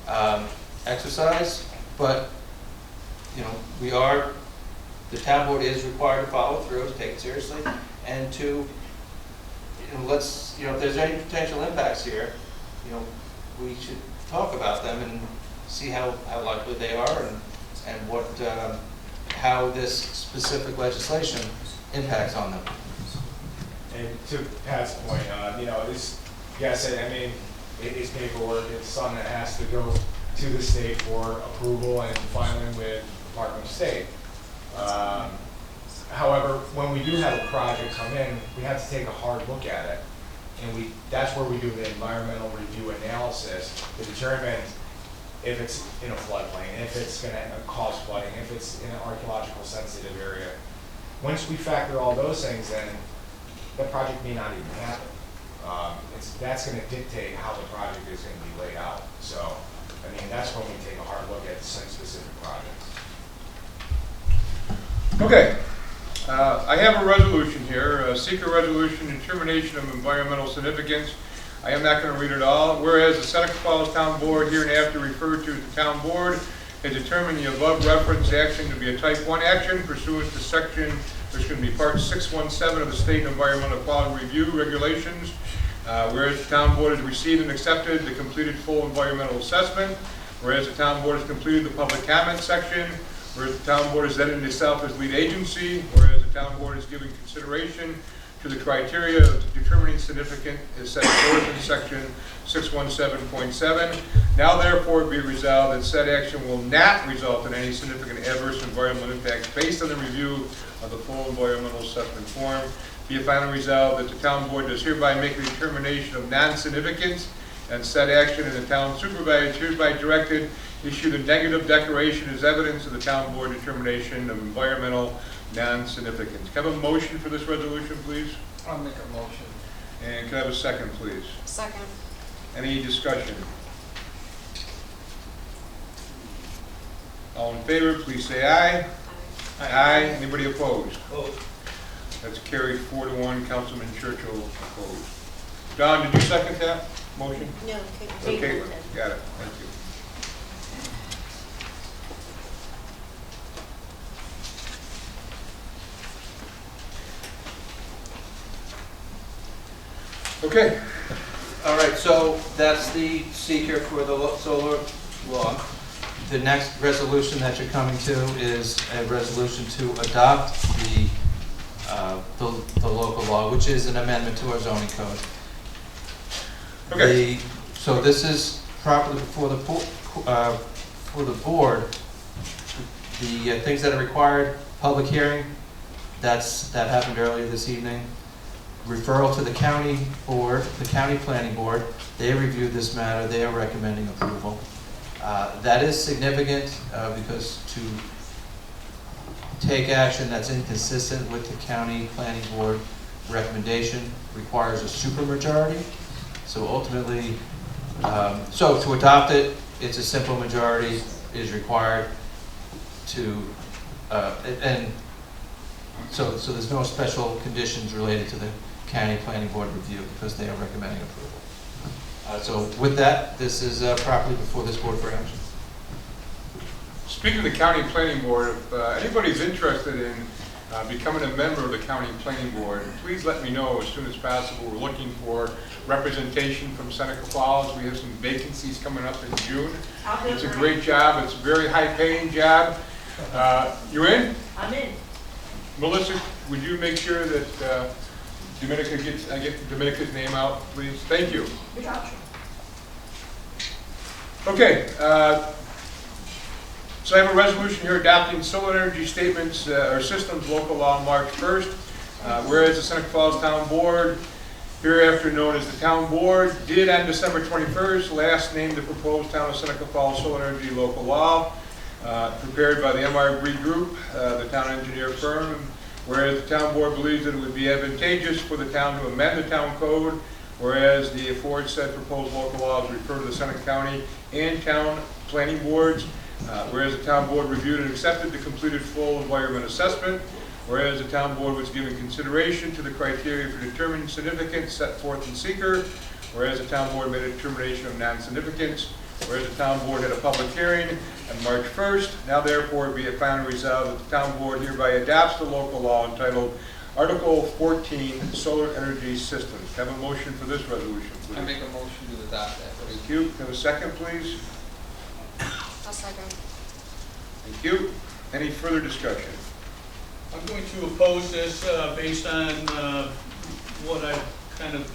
a exercise, but, the town board is required to follow through, to take it seriously, and to, if there's any potential impacts here, we should talk about them and see how likely they are and what, how this specific legislation impacts on them.
And to Pat's point, this, yes, I mean, it's paperwork, it's something that has to go to the state for approval and filing with the Department of State. However, when we do have a project come in, we have to take a hard look at it. And that's where we do the environmental review analysis to determine if it's in a floodplain, if it's gonna cause flooding, if it's in an archaeological sensitive area. Once we factor all those things in, the project may not even happen. That's gonna dictate how the project is gonna be laid out. So, that's when we take a hard look at some specific projects.
Okay, I have a resolution here, seeker resolution, determination of environmental significance. I am not going to read it all. Whereas the Seneca Falls Town Board, hereinafter referred to as the Town Board, has determined the above referenced action to be a type 1 action pursuant to section, there's going to be part 617 of the State Environmental Quality Review Regulations. Whereas the Town Board has received and accepted the completed full environmental assessment. Whereas the Town Board has completed the public comment section. Whereas the Town Board has edited itself as lead agency, whereas the Town Board is giving consideration to the criteria of determining significant as set forth in section 617.7. Now therefore be resolved that said action will not result in any significant adverse environmental impacts based on the review of the full environmental assessment form. Be it finally resolved that the Town Board does hereby make a determination of non-significance and said action, and the town supervisor is hereby directed to issue the negative declaration as evidence of the town board determination of environmental non-significance. Can I have a motion for this resolution, please?
I'll make a motion.
And can I have a second, please?
Second.
Any discussion? All in favor, please say aye. Aye. Anybody opposed?
Opposed.
That's carried 4-1. Councilman Churchill opposed. Don, did you second that motion?
No,
Okay,
Caitlin did.
got it. Thank you. Okay.
All right, so that's the seeker for the solar law. The next resolution that you're coming to is a resolution to adopt the local law, which is an amendment to our zoning code.
Okay.
So this is properly before the board. The things that are required: public hearing, that happened earlier this evening. Referral to the county board, the county planning board. They reviewed this matter. They are recommending approval. That is significant because to take action that's inconsistent with the county planning board recommendation requires a supermajority. So ultimately, so to adopt it, it's a simple majority is required to, and so there's no special conditions related to the county planning board review because they are recommending approval. So with that, this is properly before this board for action.
Speaking of the county planning board, if anybody's interested in becoming a member of the county planning board, please let me know as soon as possible. We're looking for representation from Seneca Falls. We have some vacancies coming up in June. It's a great job. It's a very high-paying job. You in?
I'm in.
Melissa, would you make sure that Dominica I get Dominica's name out, please? Thank you. Okay. So I have a resolution here adopting solar energy statements or systems local law March 1st. Whereas the Seneca Falls Town Board, hereafter known as the Town Board, did on December 21st last name the proposed Town of Seneca Falls solar energy local law, prepared by the MR Green Group, the town engineer firm. Whereas the Town Board believes that it would be advantageous for the town to amend the town code, whereas the aforesaid proposed local laws refer to the Seneca County and town planning boards. Whereas the town board reviewed and accepted the completed full environment assessment, whereas the town board was given consideration to the criteria for determining significance set forth in seeker, whereas the town board made a determination of non-significance, whereas the town board had a public hearing on March 1st, now therefore be it finally resolved that the town board hereby adopts the local law entitled Article 14, Solar Energy Systems. Have a motion for this resolution, please.
I make a motion to adopt that.
Thank you. Have a second, please.
I'll second.
Thank you. Any further discussion?
I'm going to oppose this based on what I've kind of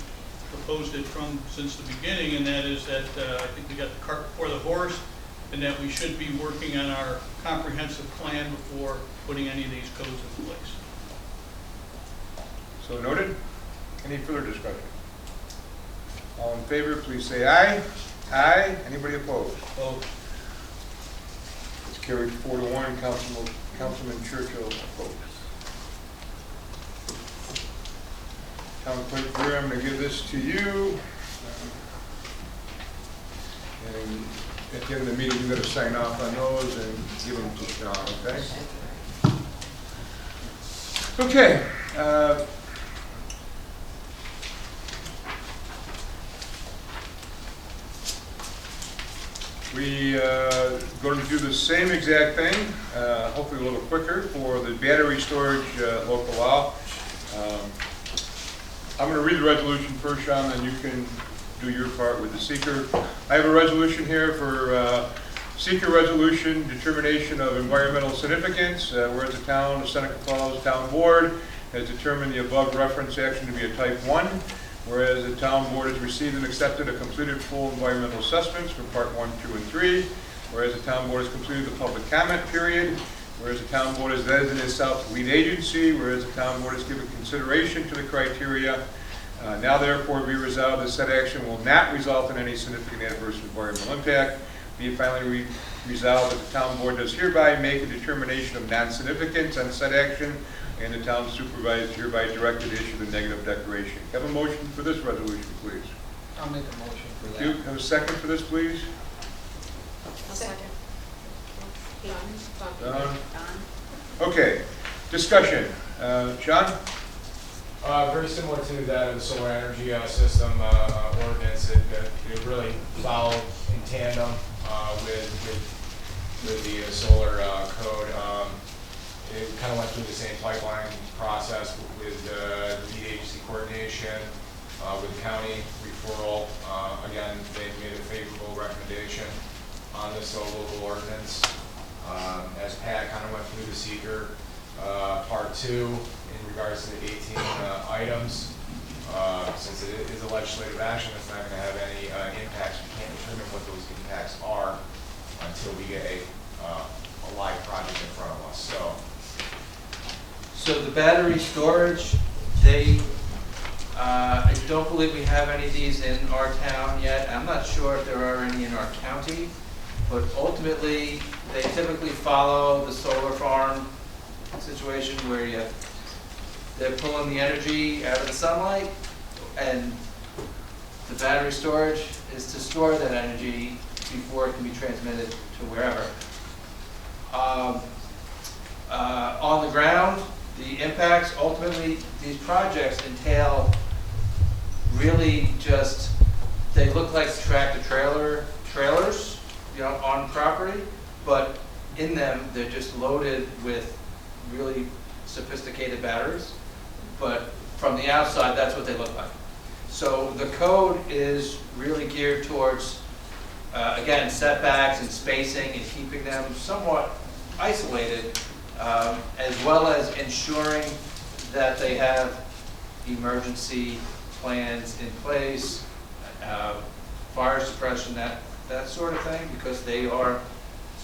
proposed it from since the beginning, and that is that I think we got the cart before the horse, and that we should be working on our comprehensive plan before putting any of these codes in place.
So noted. Any further discussion? All in favor, please say aye. Aye. Anybody opposed?
Opposed.
It's carried 4-1. Councilman Churchill opposed. Town Clerk Greer, I'm going to give this to you. And at the end of the meeting, you're going to sign off on those and give them to Sean, okay? Okay. We going to do the same exact thing, hopefully a little quicker, for the battery storage local law. I'm going to read the resolution first, Sean, then you can do your part with the seeker. I have a resolution here for seeker resolution, determination of environmental significance, whereas the town of Seneca Falls Town Board has determined the above reference action to be a type 1. Whereas the town board has received and accepted a completed full environmental assessments for part 1, 2, and 3. Whereas the town board has completed the public comment period. Whereas the town board has designated itself lead agency. Whereas the town board has given consideration to the criteria Now therefore be resolved that said action will not result in any significant adverse environmental impact. Be it finally resolved that the town board does hereby make a determination of non-significance on said action, and the town supervisor is hereby directed to issue the negative declaration. Have a motion for this resolution, please.
I'll make a motion for
Thank
that.
you. Have a second for this, please.
I'll second.
Don?
Don?
Okay, discussion. Sean?
Very similar to that of the solar energy system ordinance. It really followed in tandem with the solar code. It kind of went through the same pipeline process with the lead agency coordination, with county referral. Again, they made a favorable recommendation on this local ordinance. As Pat kind of went through the seeker part 2 in regards to the 18 items, since it is a legislative action, it's not going to have any impacts. We can't determine what those impacts are until we get a live project in front of us.
So the battery storage, I don't believe we have any of these in our town yet. I'm not sure if there are any in our county, but ultimately, they typically follow the solar farm situation where they're pulling the energy out of the sunlight, and the battery storage is to store that energy before it can be transmitted to wherever. On the ground, the impacts, ultimately, these projects entail really just, they look like tractor trailers, on property, but in them, they're just loaded with really sophisticated batteries. But from the outside, that's what they look like. So the code is really geared towards, again, setbacks and spacing and keeping them somewhat isolated, as well as ensuring that they have emergency plans in place, fire suppression, that sort of thing, because they are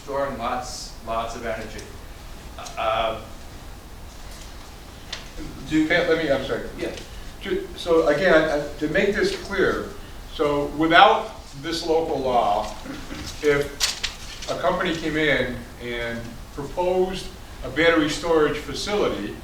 storing lots of energy.
I'm sorry.
Yeah.
So again, to make this clear, so without this local law, if a company came in and proposed a battery storage facility,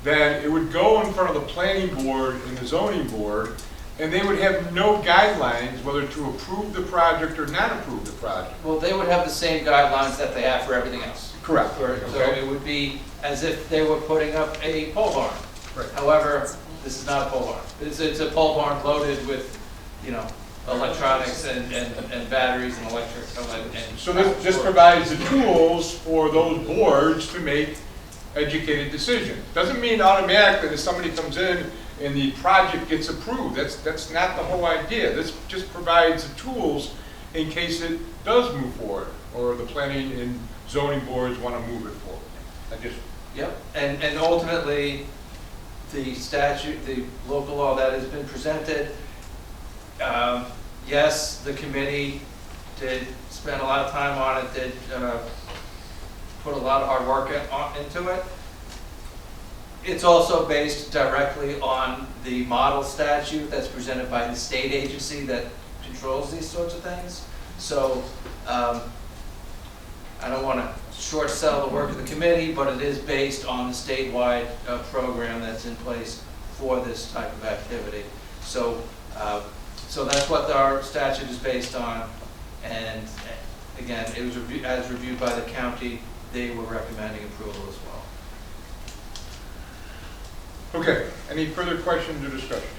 then it would go in front of the planning board and the zoning board, and they would have no guidelines whether to approve the project or not approve the project.
Well, they would have the same guidelines that they have for everything else.
Correct.
So
Okay.
it would be as if they were putting up a pole barn.
Right.
However, this is not a pole barn. It's a pole barn loaded with, electronics and batteries and electric.
So this provides the tools for those boards to make educated decisions. Doesn't mean automatically that somebody comes in and the project gets approved. That's not the whole idea. This just provides the tools in case it does move forward, or the planning and zoning boards want to move it forward.
Yep, and ultimately, the statute, the local law that has been presented, yes, the committee did spend a lot of time on it, did put a lot of hard work into it. It's also based directly on the model statute that's presented by the state agency that controls these sorts of things. So I don't want to short sell the work of the committee, but it is based on the statewide program that's in place for this type of activity. So that's what our statute is based on. And again, it was as reviewed by the county. They were recommending approval as well.
Okay, any further questions or discussion?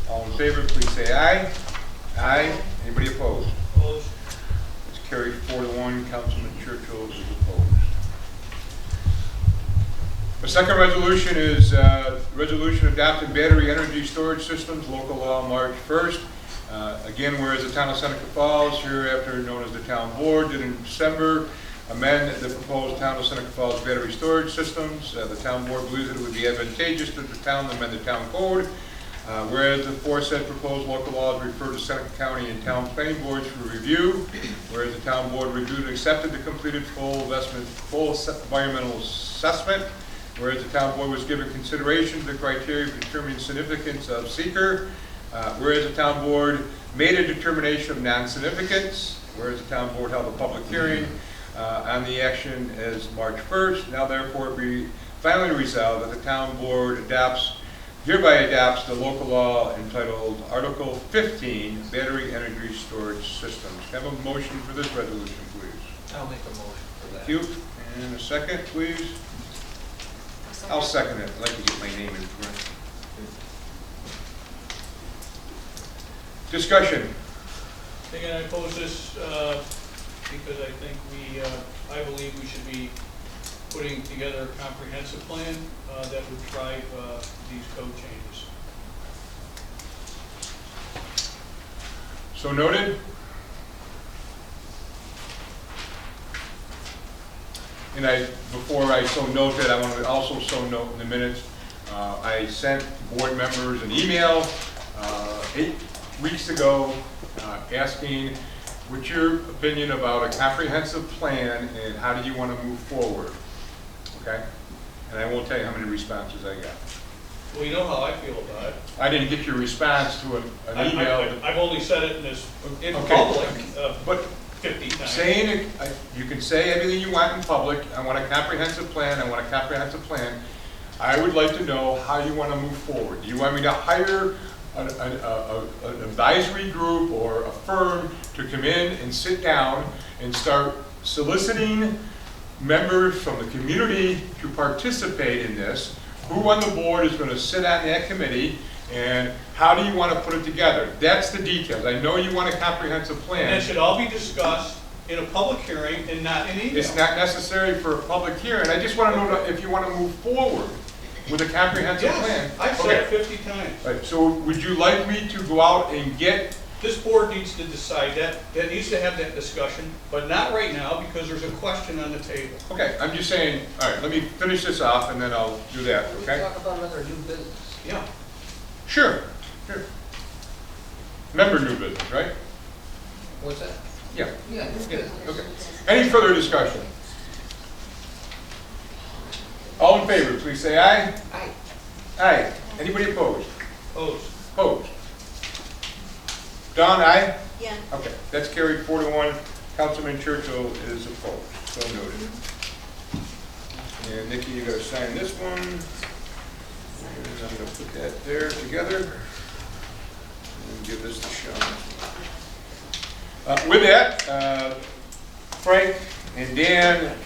All in favor, please say aye. Aye. Anybody opposed?
Opposed?
It's carried 4-1. Councilman Churchill is opposed. The second resolution is resolution adopting battery energy storage systems, local law, March 1st. Again, whereas the town of Seneca Falls, hereafter known as the town board, did in December amend the proposed town of Seneca Falls battery storage systems. The town board believes that it would be advantageous to the town to amend the town code. Whereas the aforesaid proposed local laws refer to Seneca County and town planning boards for review. Whereas the town board reviewed and accepted the completed full environmental assessment. whereas the town board was given consideration to the criteria for determining significance of seeker, whereas the town board made a determination of non-significance, whereas the town board held a public hearing on the action as March 1st, now therefore be finally resolved that the town board hereby adopts the local law entitled Article 15, Battery Energy Storage Systems. Have a motion for this resolution, please.
I'll make a motion for that.
Thank you. And a second, please. I'll second it. I'd like to get my name in front. Discussion.
Again, I pose this because I think I believe we should be putting together a comprehensive plan that would drive these code changes.
So noted. And before I so note that, I want to also so note in the minutes, I sent board members an email 8 weeks ago asking what's your opinion about a comprehensive plan and how do you want to move forward, okay? And I won't tell you how many responses I got.
Well, you know how I feel about it.
I didn't get your response to an email.
I've only said it in
Okay.
public
But
50 times.
saying it, you can say everything you want in public. I want a comprehensive plan. I want a comprehensive plan. I would like to know how you want to move forward. Do you want me to hire an advisory group or a firm to come in and sit down and start soliciting members from the community to participate in this? Who on the board is going to sit on that committee, and how do you want to put it together? That's the details. I know you want a comprehensive plan.
And it should all be discussed in a public hearing and not in email.
It's not necessary for a public hearing. I just want to know if you want to move forward with a comprehensive plan.
Yes, I've said it 50 times.
Right, so would you like me to go out and get,
This board needs to decide that needs to have that discussion, but not right now because there's a question on the table.
okay, I'm just saying, all right, let me finish this off and then I'll do that, okay?
Talk about another new business.
Yeah.
Sure, sure. Member new business, right?
What's that?
Yeah.
Yeah, new business.
Okay. Any further discussion? All in favor, please say aye.
Aye.
Aye. Anybody opposed?
Opposed.
Opposed. Don, aye?
Yeah.
Okay, that's carried 4-1. Councilman Churchill is opposed, so noted. And Nikki, you gotta sign this one. And I'm gonna put that there together. And give this to Sean. With that, Frank and Dan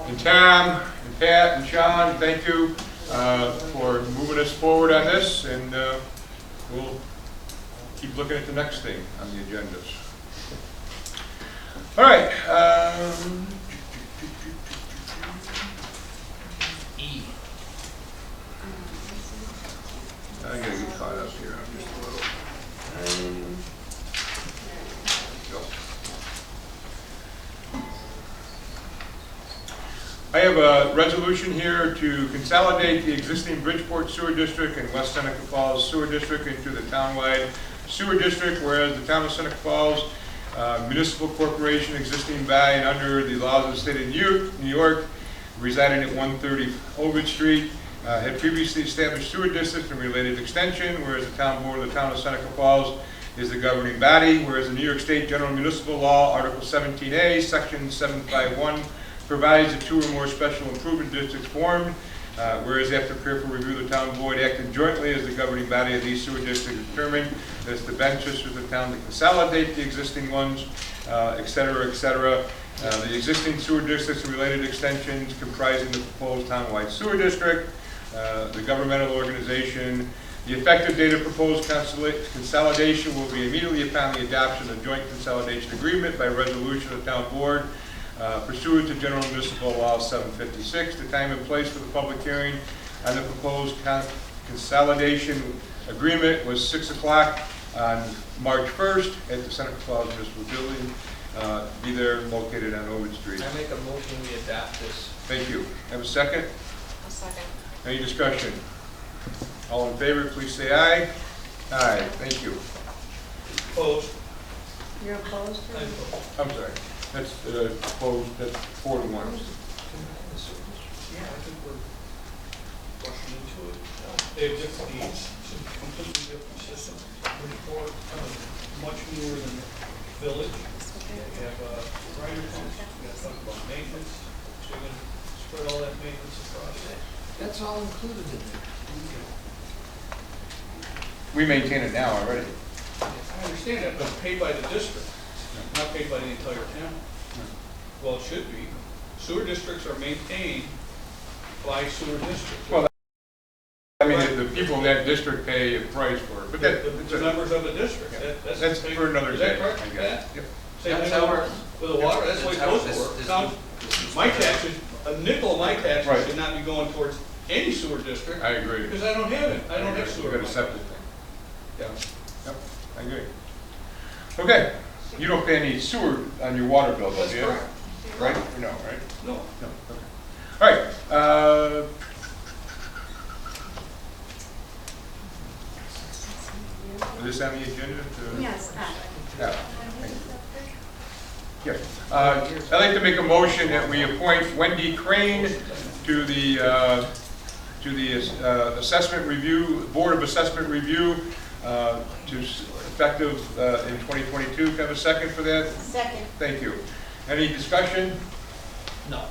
and Tom and Pat and Sean, thank you for moving us forward on this, and we'll keep looking at the next thing on the agendas. All right. I gotta get caught up here. I'm just a little. Go. I have a resolution here to consolidate the existing Bridgeport Sewer District and West Seneca Falls Sewer District into the townwide sewer district, whereas the town of Seneca Falls municipal corporation existing by and under the laws of the state of New York, residing at 130 Ovid Street, had previously established sewer districts and related extension, whereas the town board of the town of Seneca Falls is the governing body, whereas the New York State General Municipal Law, Article 17A, Section 751, provides that 2 or more special improvement districts formed, whereas after careful review, the town board acted jointly as the governing body of these sewer districts, determined that it's the best interest of the town to consolidate the existing ones, et cetera, et cetera. The existing sewer districts and related extensions comprising the proposed townwide sewer district, the governmental organization. The effective date of proposed consolidation will be immediately upon the adoption of the joint consolidation agreement by resolution of the town board pursuant to General Municipal Law 756. The time and place for the public hearing on the proposed consolidation agreement was 6 o'clock on March 1st at the Seneca Falls Municipal Building. Be there, located on Ovid Street.
I make a motion we adopt this.
Thank you. Have a second?
A second.
Any discussion? All in favor, please say aye. Aye, thank you.
Opposed.
You're opposed?
I'm opposed.
I'm sorry. That's, opposed, that's 4-1.
Yeah, I think we're. into it. They have different needs, it's a completely different system. Bridgeport, much newer than Village. They have grinder pumps, we gotta talk about maintenance, so you're gonna spread all that maintenance across it.
That's all included in there.
We maintain it now already.
I understand that, but paid by the district, not paid by the entire town. Well, it should be. Sewer districts are maintained by sewer districts.
Well, I mean, the people in that district pay a price for it, but
The members of the district,
that's for another
Is that
day,
correct?
I guess. Yep.
Same
That's
thing
how we're-
with the water, that's the way
That's how
it's supposed to
this-
work. My taxes, a nickel of my
Right.
taxes should not be going towards any sewer district.
I agree.
Because I don't have it, I don't have
You
sewer.
got a septic thing. Yeah, yep, I agree. Okay, you don't pay any sewer on your water bill, though,
That's
do you?
correct.
Right, or no, right?
No.
No, okay. All right, is this on the agenda?
Yes.
Yeah. Yes. I'd like to make a motion that we appoint Wendy Crane to the assessment review, Board of Assessment Review, effective in 2022. Can I have a second for that?
Second.
Thank you. Any discussion?
No.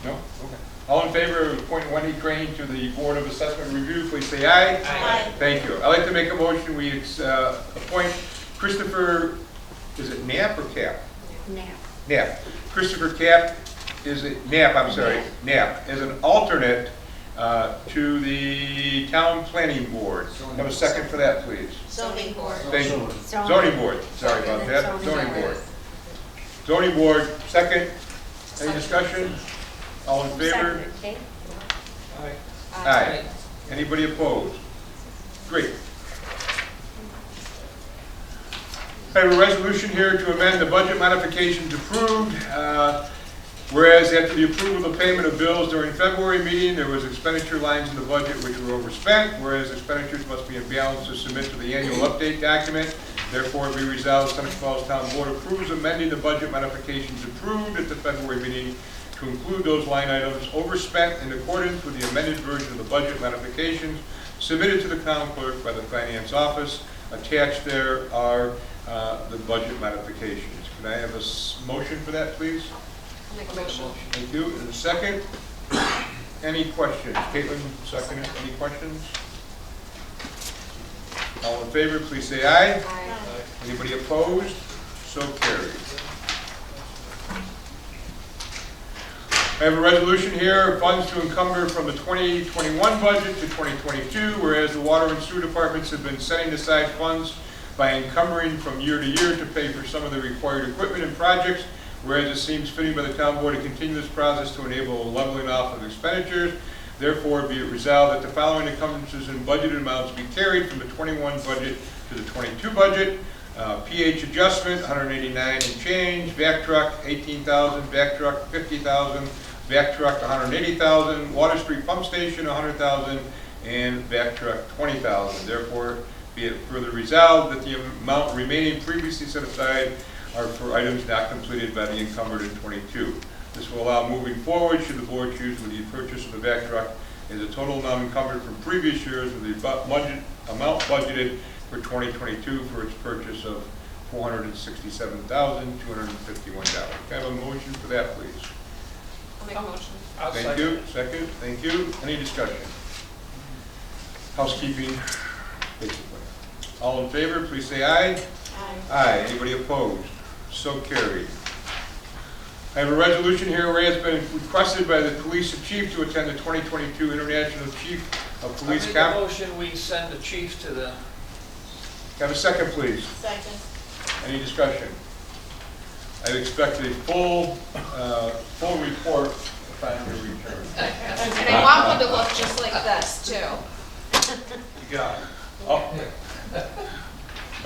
No? Okay. All in favor of appointing Wendy Crane to the Board of Assessment Review, please say aye.
Aye.
Thank you. I'd like to make a motion, we appoint Christopher, is it Knapp or Cap?
Now.
Knapp. Christopher Knapp, is it, Knapp, I'm sorry, Knapp, as an alternate to the Town Planning Board. Have a second for that, please.
Zoning board.
Thank you.
Zoning.
Zoning Board, sorry about that. Zoning Board. Zoning Board, second. Any discussion? All in favor?
Second, Kate.
Aye. Anybody opposed? Great. I have a resolution here to amend the budget modifications approved. Whereas after the approval of the payment of bills during February meeting, there was expenditure lines in the budget which were overspent, whereas expenditures must be in balance to submit to the annual update document. Therefore, it be resolved, Seneca Falls Town Board approves amending the budget modifications approved at the February meeting to include those line items overspent in accordance with the amended version of the budget modifications submitted to the town clerk by the finance office. Attached there are the budget modifications. Can I have a motion for that, please?
Make a motion.
Thank you. And a second? Any questions? Caitlin, second it. Any questions? All in favor, please say aye.
Aye.
Anybody opposed? So carried. I have a resolution here, funds to encumber from the 2021 budget to 2022, whereas the water and sewer departments have been setting aside funds by encumbering from year to year to pay for some of the required equipment and projects, whereas it seems fitting by the town board to continue this process to enable a leveling off of expenditures. Therefore, be it resolved that the following encumbrances and budgeted amounts be carried from the 21 budget to the 22 budget. PH adjustment, 189 and change. Vac truck, 18,000. Vac truck, 50,000. Vac truck, 180,000. Water Street pump station, 100,000. And vac truck, 20,000. Therefore, be it further resolved that the amount remaining previously set aside are for items not completed by the encumbered in 22. This will allow moving forward, should the board choose, with the purchase of the vac truck is a total amount encumbered from previous years with the amount budgeted for 2022 for its purchase of $467,251. Can I have a motion for that, please?
I'll make a motion.
Thank you. Second. Thank you. Any discussion? Housekeeping, basically. All in favor, please say aye.
Aye.
Aye. Anybody opposed? So carried. I have a resolution here where it has been requested by the police chief to attend the 2022 International Chief of Police
I make a
Conference.
motion, we send the chief to the,
Have a second, please.
Second.
Any discussion? I expect a full report upon your return.
And I want one to look just like this, too.
You got it.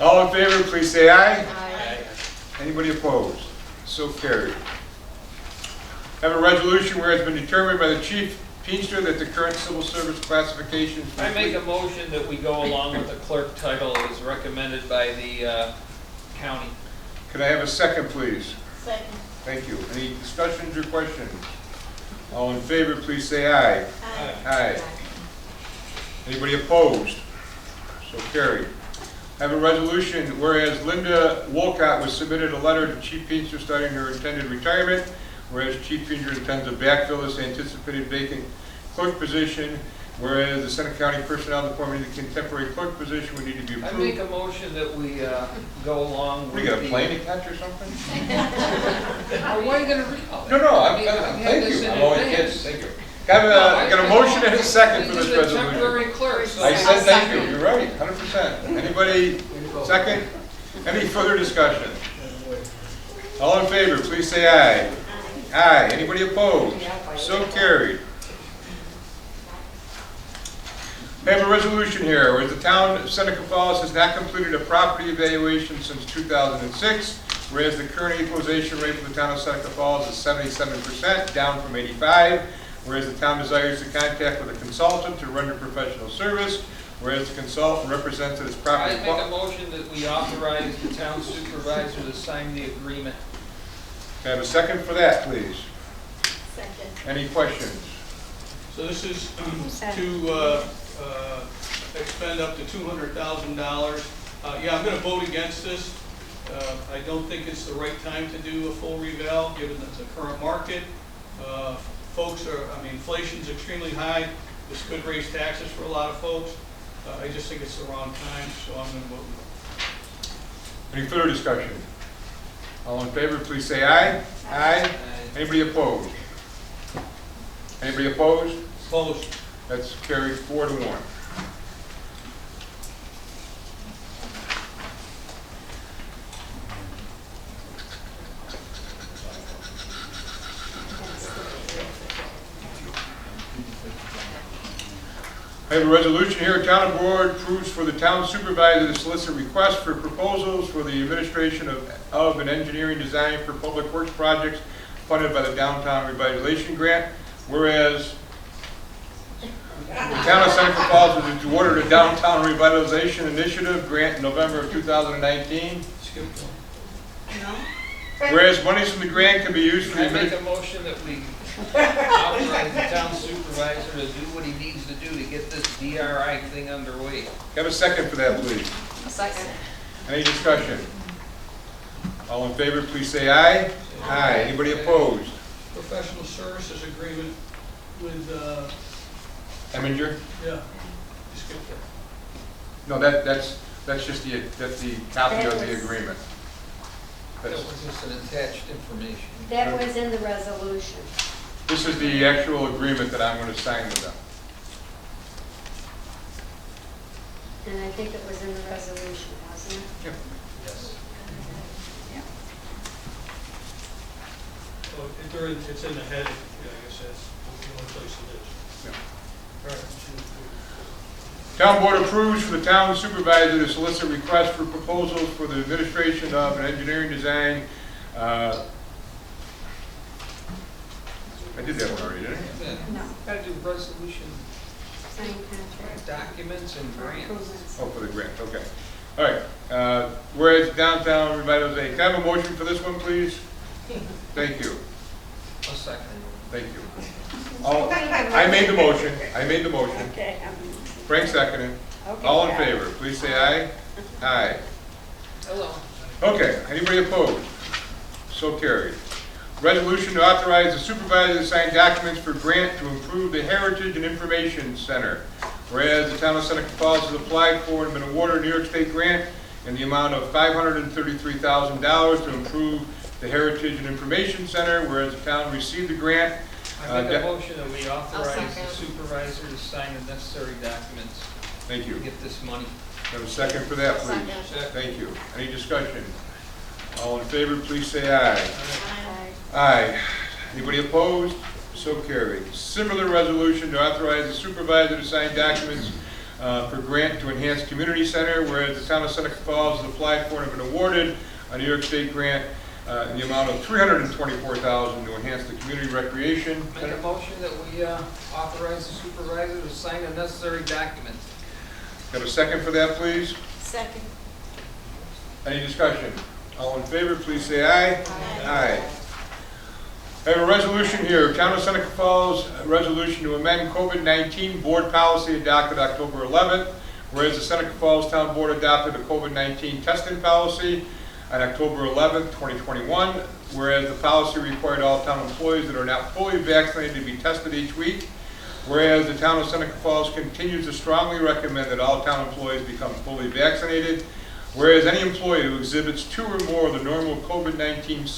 All in favor, please say aye.
Aye.
Anybody opposed? So carried. I have a resolution where it's been determined by the chief Teamster that the current civil service classification.
I make a motion that we go along with the clerk title as recommended by the county.
Could I have a second, please?
Second.
Thank you. Any discussions or questions? All in favor, please say aye.
Aye.
Aye. Anybody opposed? So carried. I have a resolution, whereas Linda Wolcott was submitted a letter to Chief Pinster stating her intended retirement, whereas Chief Pinster intends to backfill this anticipated vacant clerk position, whereas the Seneca County Personnel Department in the contemporary clerk position would need to be
I make
approved.
a motion that we go along
What,
with
you got a
the-
plane to catch or something?
Oh, why are you gonna read all that?
No,
I mean, I had
thank
this
you,
in
I'm only
advance.
kidding, thank you. Got a motion and a second for this
He's a
resolution.
temporary clerk, so.
I said thank you, you're right, 100%. Anybody second? Any further discussion? All in favor, please say aye. Aye. Anybody opposed? So carried. I have a resolution here, whereas the town of Seneca Falls has not completed a property evaluation since 2006, whereas the current equalization rate for the town of Seneca Falls is 77%, down from 85, whereas the town desires to contact with a consultant to render professional service, whereas the consultant represents its
I
property.
make a motion that we authorize the town supervisor to sign the agreement.
Can I have a second for that, please?
Second.
Any questions?
So this is to expend up to $200,000. Yeah, I'm gonna vote against this. I don't think it's the right time to do a full reval, given the current market. Inflation's extremely high. This could raise taxes for a lot of folks. I just think it's the wrong time, so I'm gonna vote no.
Any further discussion? All in favor, please say aye. Aye. Anybody opposed? Anybody opposed?
Opposed?
That's carried 4-1. I have a resolution here, town board approves for the town supervisor to solicit requests for proposals for the administration of an engineering design for public works projects funded by the Downtown Revitalization Grant, whereas the town of Seneca Falls was awarded a Downtown Revitalization Initiative grant in November of 2019,
Skip one.
No?
whereas monies from the grant can be used for the
I make a
admin.
motion that we authorize the town supervisor to do what he needs to do to get this DRI thing underway.
Have a second for that, please.
Second.
Any discussion? All in favor, please say aye. Aye. Anybody opposed?
Professional services agreement with,
Eminger?
yeah, skip that.
No, that's just the copy of the agreement.
That
That's-
was just an attached information.
That was in the resolution.
This is the actual agreement that I'm going to sign with them.
And I think it was in the resolution, wasn't it?
Yep.
Yes.
Oh, it's in the heading, yeah, I guess that's the only place it is.
Yeah.
All right.
Town board approves for the town supervisor to solicit requests for proposals for the administration of an engineering design. I did that one already, didn't I?
No.
Gotta do resolution,
Same contract.
documents and grants.
Improvements.
Oh, for the grant, okay. All right, whereas downtown revitalization, can I have a motion for this one, please? Thank you,
A second.
thank you. I made the motion,
Okay.
Frank seconded.
Okay,
All in
got it.
favor, please say aye. Aye.
Hello.
Okay, anybody opposed? So carried. Resolution to authorize the supervisor to sign documents for grant to improve the Heritage and Information Center. Whereas the town of Seneca Falls has applied for and been awarded a New York State grant in the amount of $533,000 to improve the Heritage and Information Center, whereas the town received the grant.
I make a
de-
motion that we authorize the
second.
supervisor to sign the necessary documents
Thank
to
you.
get this money.
Have a second for that, please.
Second.
Thank you. Any discussion? All in favor, please say aye.
Aye.
Aye. Anybody opposed? So carried. Similar resolution to authorize the supervisor to sign documents for grant to enhance community center, whereas the town of Seneca Falls has applied for and been awarded a New York State grant in the amount of $324,000 to enhance the community recreation.
Make a motion that we authorize the supervisor to sign the necessary documents.
Have a second for that, please?
Second.
Any discussion? All in favor, please say aye.
Aye.
I I have a resolution here, Town of Seneca Falls, a resolution to amend COVID-19 board policy adopted October 11th, whereas the Seneca Falls Town Board adopted a COVID-19 testing policy on October 11th, 2021, whereas the policy required all town employees that are not fully vaccinated to be tested each week, whereas the Town of Seneca Falls continues to strongly recommend that all town employees become fully vaccinated, whereas any employee who exhibits 2 or more of the normal COVID-19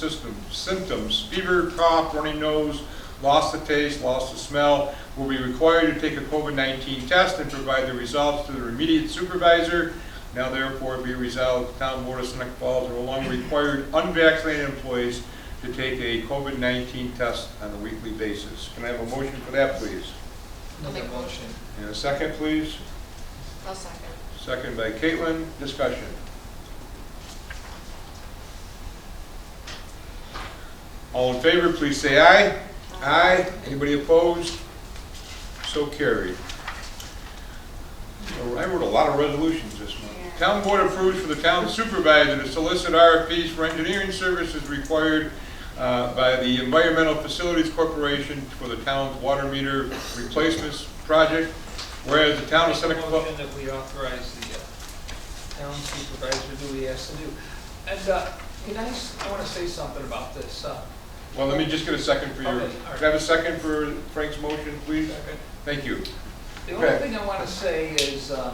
symptoms, fever, cough, runny nose, loss of taste, loss of smell, will be required to take a COVID-19 test and provide the results to their immediate supervisor. Now therefore be resolved, the Town Board of Seneca Falls no longer required unvaccinated employees to take a COVID-19 test on a weekly basis. Can I have a motion for that, please?
I'll make a motion.
And a second, please?
I'll second.
Second by Caitlin. Discussion. All in favor, please say aye. Aye. Anybody opposed? So carried. So I wrote a lot of resolutions this month. Town Board approves for the Town Supervisor to solicit RFPs for engineering services required by the Environmental Facilities Corporation for the town's water meter replacements project, whereas the Town of Seneca Falls...
Motion that we authorize the town supervisor do what he has to do. And I want to say something about this.
Well, let me just get a second for your...
Okay, all right.
Can I have a second for Frank's motion, please?
Okay.
Thank you.
The only
Okay.
thing I want to say is that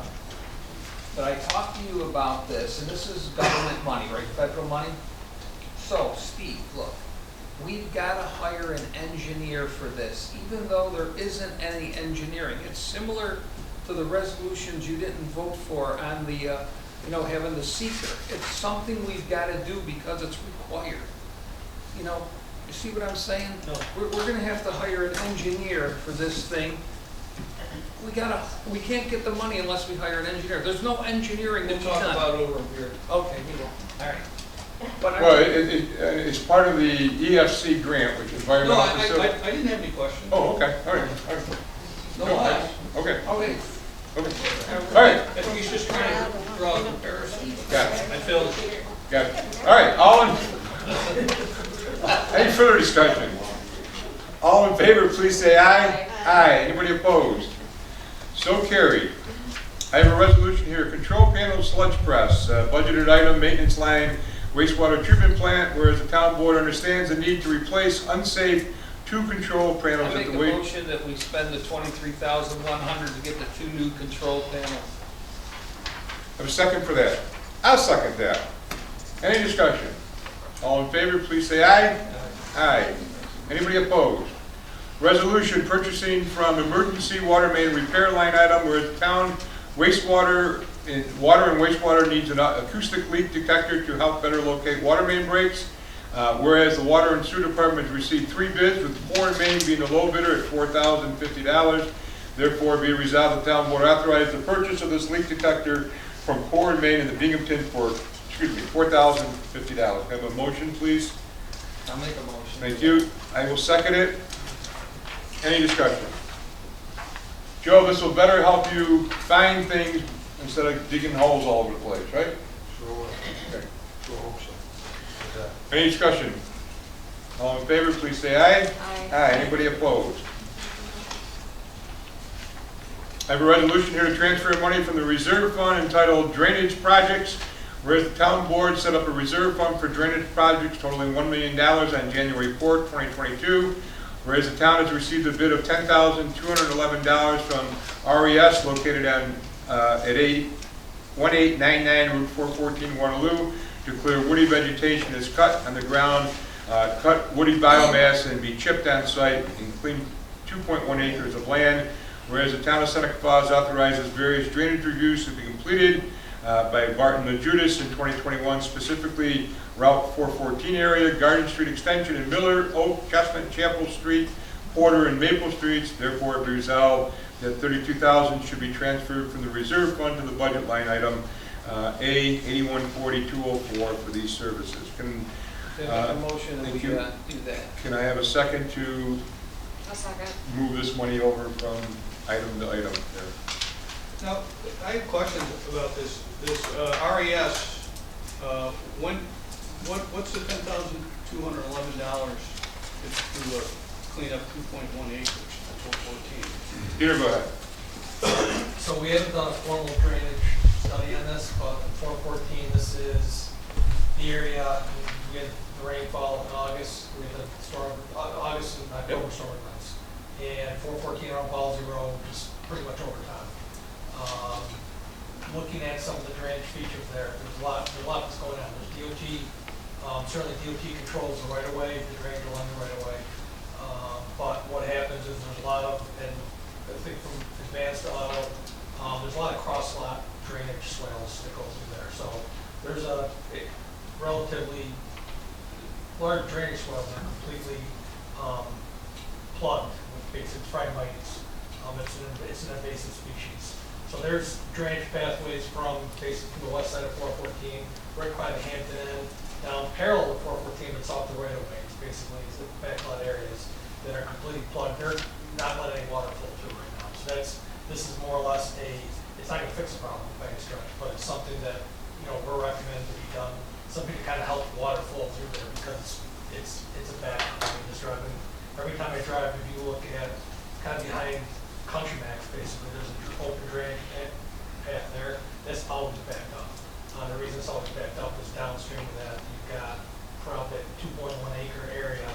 I talked to you about this, and this is government money, right, federal money? So, Steve, look, we've got to hire an engineer for this, even though there isn't any engineering. It's similar to the resolutions you didn't vote for on the, having the seeker. It's something we've got to do because it's required. You see what I'm saying?
No.
We're going to have to hire an engineer for this thing. We can't get the money unless we hire an engineer. There's no engineering to
We'll
be
talk
done.
about it over here.
Okay, we will. All right. But
Well, it's part of the EFC grant, which is
No,
environmental
I
facility.
didn't have any questions.
Oh, okay, all right. All right.
No, I
Okay,
okay.
okay. All right,
think he's just trying to draw a comparison.
got it,
I feel,
got it. All right, any further discussion? All in favor, please say aye. Aye. Anybody opposed? So carried. I have a resolution here, control panel sludge press, budgeted item, maintenance line, wastewater treatment plant, whereas the town board understands the need to replace unsafe 2 control
I
panels at
make
the
a
waste.
motion that we spend the $23,100 to get the 2 new control panels.
Have a second for that? I'll second that. Any discussion? All in favor, please say aye. Aye. Anybody opposed? Resolution purchasing from emergency water main repair line item where the town water and wastewater needs an acoustic leak detector to help better locate water main breaks. Whereas the water and sewer department has received 3 bids, with Core and Main being the low bidder at $4,050. Therefore, be resolved the town board authorize the purchase of this leak detector from Core and Main in the Binghamton for, $4,050. Have a motion, please?
I'll make a motion.
Thank you. I will second it. Any discussion? Joe, this will better help you find things instead of digging holes all over the place, right?
Sure.
Okay.
Sure hope so.
Any discussion? All in favor, please say aye.
Aye.
Aye. Anybody opposed? I have a resolution here to transfer money from the reserve fund entitled Drainage Projects, whereas the town board set up a reserve fund for drainage projects totaling $1 million on January 4th, 2022. Whereas the town has received a bid of $10,211 from RES located at 1899 Route 414 Waterloo to clear woody vegetation that's cut on the ground, cut woody biomass and be chipped on site and clean 2.1 acres of land. Whereas the town of Seneca Falls authorizes various drainage reviews to be completed by Barton and Judas in 2021, specifically Route 414 area, Garden Street Extension in Miller, Oak, Chestnut, Chapel Street, Porter, and Maple Streets. Therefore, it be resolved that $32,000 should be transferred from the reserve fund to the budget line item A8140-204 for these services.
Make a motion that
thank
we
you.
do that.
Can I have a second to
I'll second.
move this money over from item to item there?
now, I have questions about this RES, what's the $10,211 to clean up 2.1 acres, that's 414.
Peter, go ahead.
So we haven't done a formal drainage study on this, but in 414, this is the area, we had the rainfall in August, we had the storm, August and October storm events. And 414 around Ballsy Road is pretty much over time. Looking at some of the drainage features there, there's a lot that's going on. There's DOT, certainly DOT controls the right of way, the drainage along the right of way. But what happens is there's a lot of, and I think from advanced to auto, there's a lot of cross lot drainage swales that go through there. So there's a relatively large drainage swales that are completely plugged with basic phragmites. It's an invasive species. So there's drainage pathways from basically the west side of 414, right by the Hampton Inn, down parallel to 414, but south the right of way. It's basically the backlot areas that are completely plugged. They're not letting any water flow through right now. So this is more or less it's not going to fix the problem by any stretch, but it's something that, we're recommending to be done, something to kind of help water flow through there because it's a bad, just driving, every time I drive, if you look at kind of behind Country Max, basically, there's an open drainage path there, that's always backed up. The reason it's always backed up is downstream of that, you've got probably that 2.1 acre area.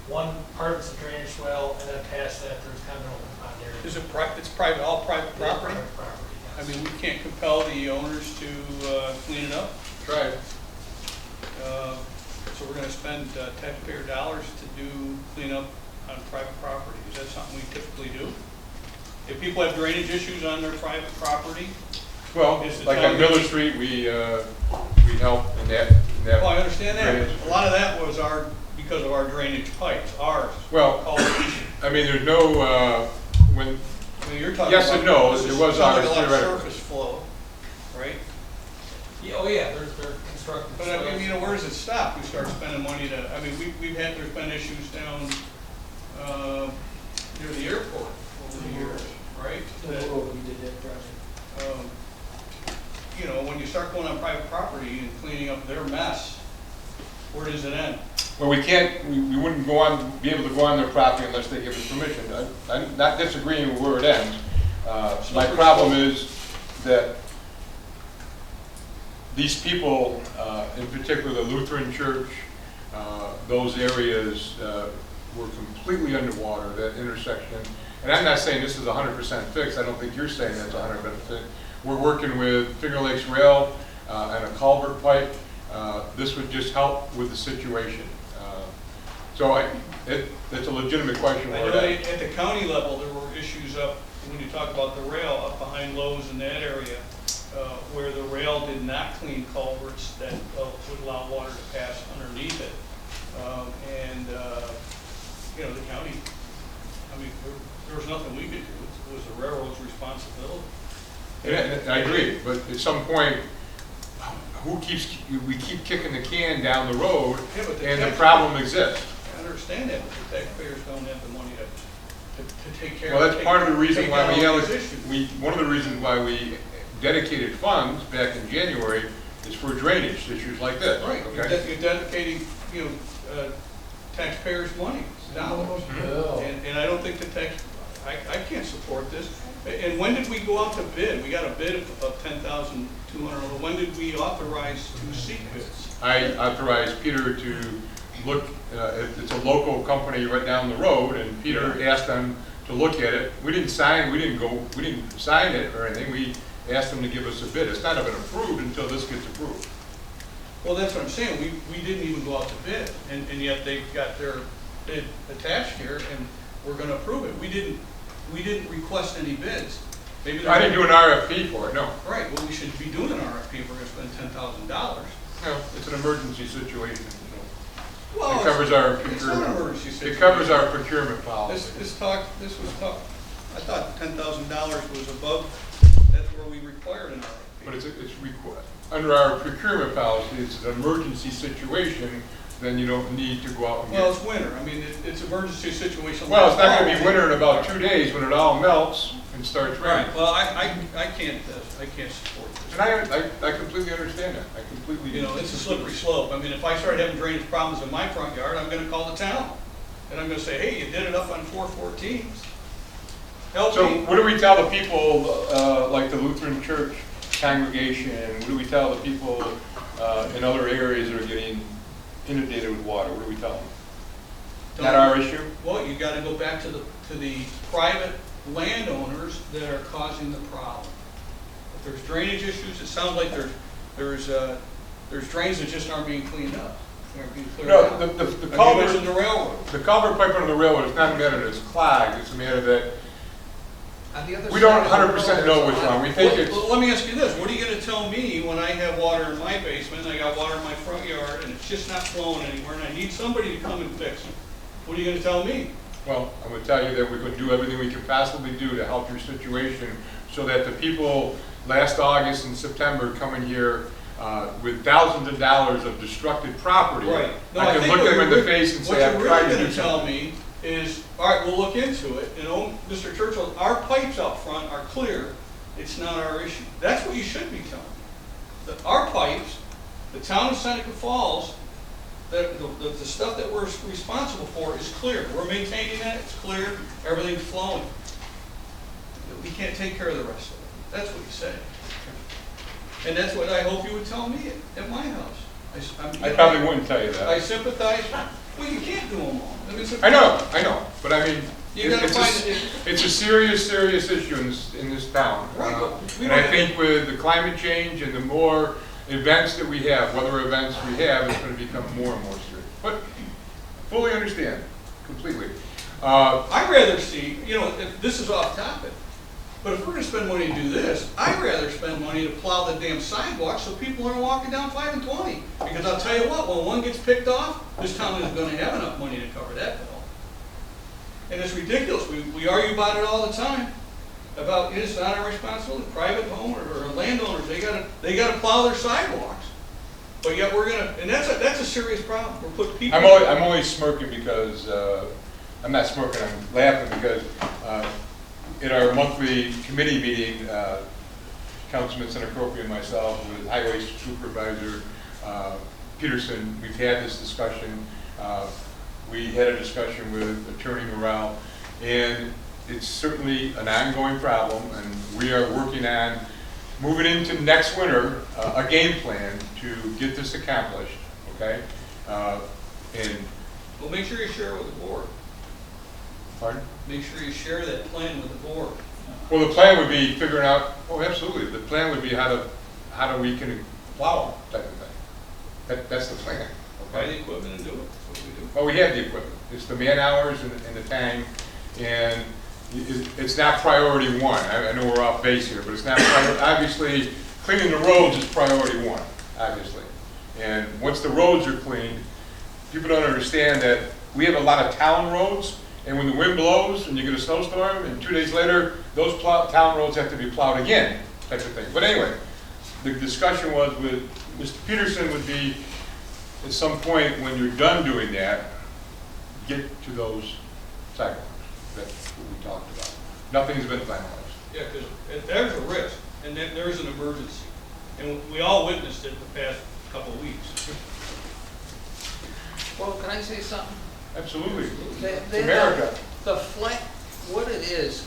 One part of it's a drainage swale, and then past that, there's kind of an open pond area.
Is it it's private, all private property?
Private property, yes.
I mean, we can't compel the owners to clean it up.
Try it.
So we're gonna spend taxpayer dollars to clean up on private property. Is that something we typically do? If people have drainage issues on their private property?
Well,
Is the
like
town
on Miller
gonna-
Street, we help in that.
Well, I understand that,
drainage.
but a lot of that was because of our drainage pipes, ours.
Well,
All the issue.
I mean, there's no, when,
I mean, you're talking
yes
about.
and no,
this
it
is-
was
sounds
ours
like a lot of
theoretically.
surface flow, right?
Yeah, oh yeah, they're constructed.
But I mean, where does it stop? We start spending money to, I mean, there's been issues down, near the airport over the years, right? That, when you start going on private property and cleaning up their mess, where does it end?
well, we can't, we wouldn't be able to go on their property unless they give us permission. I'm not disagreeing with where it ends. My problem is that these people, in particular the Lutheran Church, those areas were completely underwater, that intersection. And I'm not saying this is 100% fixed. I don't think you're saying that's 100% fixed. We're working with Finger Lakes Rail and a culvert pipe. This would just help with the situation. So it's a legitimate question.
I
Where
know
it ends.
at the county level, there were issues up, when you talk about the rail, up behind Lowe's in that area, where the rail did not clean culverts that would allow water to pass underneath it. The county, I mean, there was nothing we could do. It was the railroad's responsibility.
And I agree, but at some point, we keep kicking the can down the road,
Yeah, but
and the problem exists.
I understand that, but the taxpayers don't have the money to take care of.
Well, that's part of the reason why one of the reasons why we dedicated funds back in January is for drainage issues like this.
Right,
Okay?
you're dedicating, taxpayers' money, dollars. And I don't think I can't support this. And when did we go out to bid? We got a bid of 10,200. When did we authorize to seek bids?
I authorized Peter to look, it's a local company right down the road, and Peter asked them to look at it. We didn't sign it or anything. We asked them to give us a bid. It's not been approved until this gets approved.
Well, that's what I'm saying. We didn't even go out to bid, and yet they've got their bid attached here, and we're gonna approve it. We didn't request any bids. Maybe
I didn't do an RFP for it, no.
Right, well, we should be doing an RFP if we're gonna spend $10,000.
No, it's an emergency situation.
Well,
It covers our
it's not an
procurement.
emergency situation.
It covers our procurement policy.
This was talk, I thought $10,000 was above, that's where we required an RFP.
But it's under our procurement policy, it's an emergency situation, then you don't need to go out and get.
Well, it's winter, I mean, it's emergency situation.
Well, it's not gonna be winter in about 2 days when it all melts and starts raining.
Right, well, I can't support this.
And I completely understand that, I completely.
It's a slippery slope. I mean, if I start having drainage problems in my front yard, I'm gonna call the town. and I'm gonna say, hey, you did it up on 414. Help
So
me.
what do we tell the people, like the Lutheran Church congregation, what do we tell the people in other areas that are getting inundated with water? What do we tell them? Not our issue?
Well, you gotta go back to the private landowners that are causing the problem. If there's drainage issues, it sounds like there's drains that just aren't being cleaned up. Aren't being cleared
No,
out.
the
Like you
culvert,
mentioned the railroad.
the culvert pipe under the railroad is not a matter that it's clogged, it's a matter that
On the other
we don't
side of the
100%
road,
know which one. We think it's,
Well, let me ask you this, what are you gonna tell me when I have water in my basement, and I got water in my front yard, and it's just not flowing anymore, and I need somebody to come and fix it? What are you gonna tell me?
well, I'm going to tell you that we're going to do everything we can possibly do to help your situation so that the people last August and September coming here with thousands of dollars of destructed property,
Right. No,
I can
think
look
what
them in the
you're-
face and say,
What
I've
you're
tried
really
to do
gonna tell
something.
me is, all right, we'll look into it, and oh, Mr. Churchill, our pipes out front are clear, it's not our issue. That's what you should be telling me. That our pipes, the town of Seneca Falls, the stuff that we're responsible for is clear. We're maintaining that, it's clear, everything's flowing. We can't take care of the rest of it. That's what you say. And that's what I hope you would tell me at my house.
I probably wouldn't tell you
I
that.
sympathize, well, you can't do them all. I mean,
I know, but I mean,
You gotta find
it's a serious issue in this town.
Right, but we
And I
don't-
think with the climate change and the more events that we have, weather events we have, it's going to become more and more serious. But fully understand, completely.
I'd rather see, if this is off topic, but if we're gonna spend money to do this, I'd rather spend money to plow the damn sidewalks so people aren't walking down 5 and 20. Because I'll tell you what, when one gets picked off, this town isn't gonna have enough money to cover that bill. And it's ridiculous, we argue about it all the time, about it's not our responsibility, private home or landowners, they gotta plow their sidewalks. But yet we're gonna, and that's a serious problem, we're putting people.
I'm only smirking because, I'm not smirking, I'm laughing because in our monthly committee meeting, Councilman Seneca and myself with Highway Supervisor Peterson, we've had this discussion. We had a discussion with Attorney Morale, and it's certainly an ongoing problem, and we are working on moving into next winter a game plan to get this accomplished, okay? And
Well, make sure you share it with the board.
pardon?
Make sure you share that plan with the board.
Well, the plan would be figuring out, oh, absolutely, the plan would be how do we can plow type of thing. That's the plan,
Buy the
okay?
equipment and do it, that's what we do.
Well, we have the equipment, it's the man hours and the time, and it's not priority one. I know we're off base here, but it's not, obviously, cleaning the roads is priority one, obviously. And once the roads are cleaned, people don't understand that we have a lot of town roads, and when the wind blows and you get a snowstorm, and 2 days later, those town roads have to be plowed again, type of thing. But anyway, the discussion was with Mr. Peterson would be, at some point, when you're done doing that, get to those sidewalks. That's what we talked about. Nothing's been finalized.
Yeah, because there's a risk, and then there's an emergency. And we all witnessed it the past couple of weeks.
Well, can I say something?
Absolutely.
It's
America.
The flag, what it is,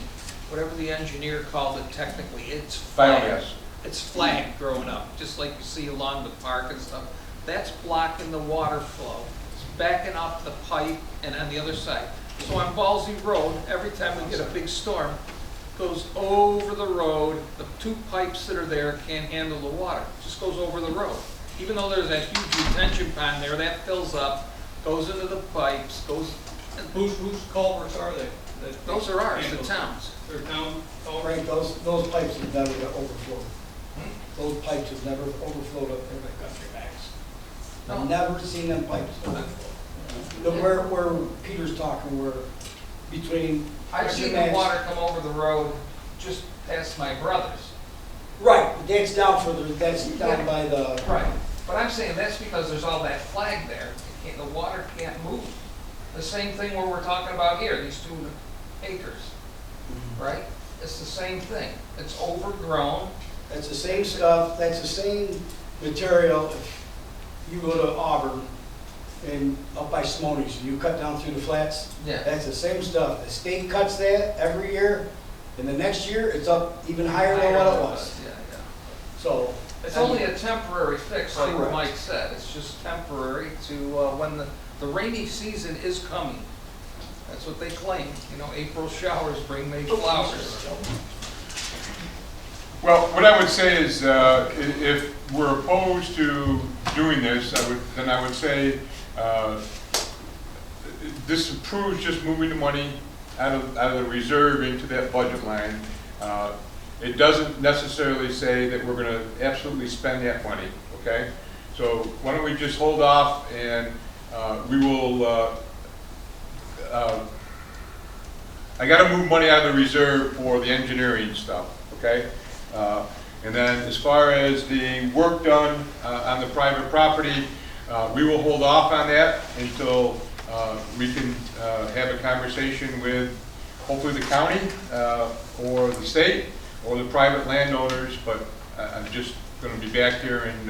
whatever the engineer called it technically, it's flag.
Biogas.
It's flag growing up, just like you see along the park and stuff. That's blocking the water flow. It's backing up the pipe and on the other side. So on Ballsy Road, every time we get a big storm, goes over the road, the 2 pipes that are there can't handle the water, just goes over the road. Even though there's that huge retention pond there, that fills up, goes into the pipes, goes,
Whose culverts are they?
those are ours, the towns.
They're town culverts?
Frank, those pipes have never overflowed. Those pipes have never overflowed up there by country backs. I've never seen them pipes overflow. Where Peter's talking, where between.
I've seen the water come over the road just past my brother's.
Right, but that's down further, that's down by the.
Right, but I'm saying that's because there's all that flag there. The water can't move. The same thing where we're talking about here, these 2 acres, right? It's the same thing. It's overgrown.
That's the same stuff, that's the same material. If you go to Auburn, and up by Simone's, you cut down through the flats.
Yeah.
That's the same stuff. The state cuts that every year, and the next year, it's up even higher than what it was.
Yeah, yeah.
So.
It's only a temporary fix, like
Correct.
Mike said. It's just temporary to, when the rainy season is coming. That's what they claim. You know, April showers bring May flowers.
Well, what I would say is, if we're opposed to doing this, I would say, this approves just moving the money out of the reserve into that budget line. It doesn't necessarily say that we're gonna absolutely spend that money, okay? So why don't we just hold off, and we will, I gotta move money out of the reserve for the engineering stuff, okay? And then as far as the work done on the private property, we will hold off on that until we can have a conversation with hopefully the county or the state or the private landowners, but I'm just gonna be back here in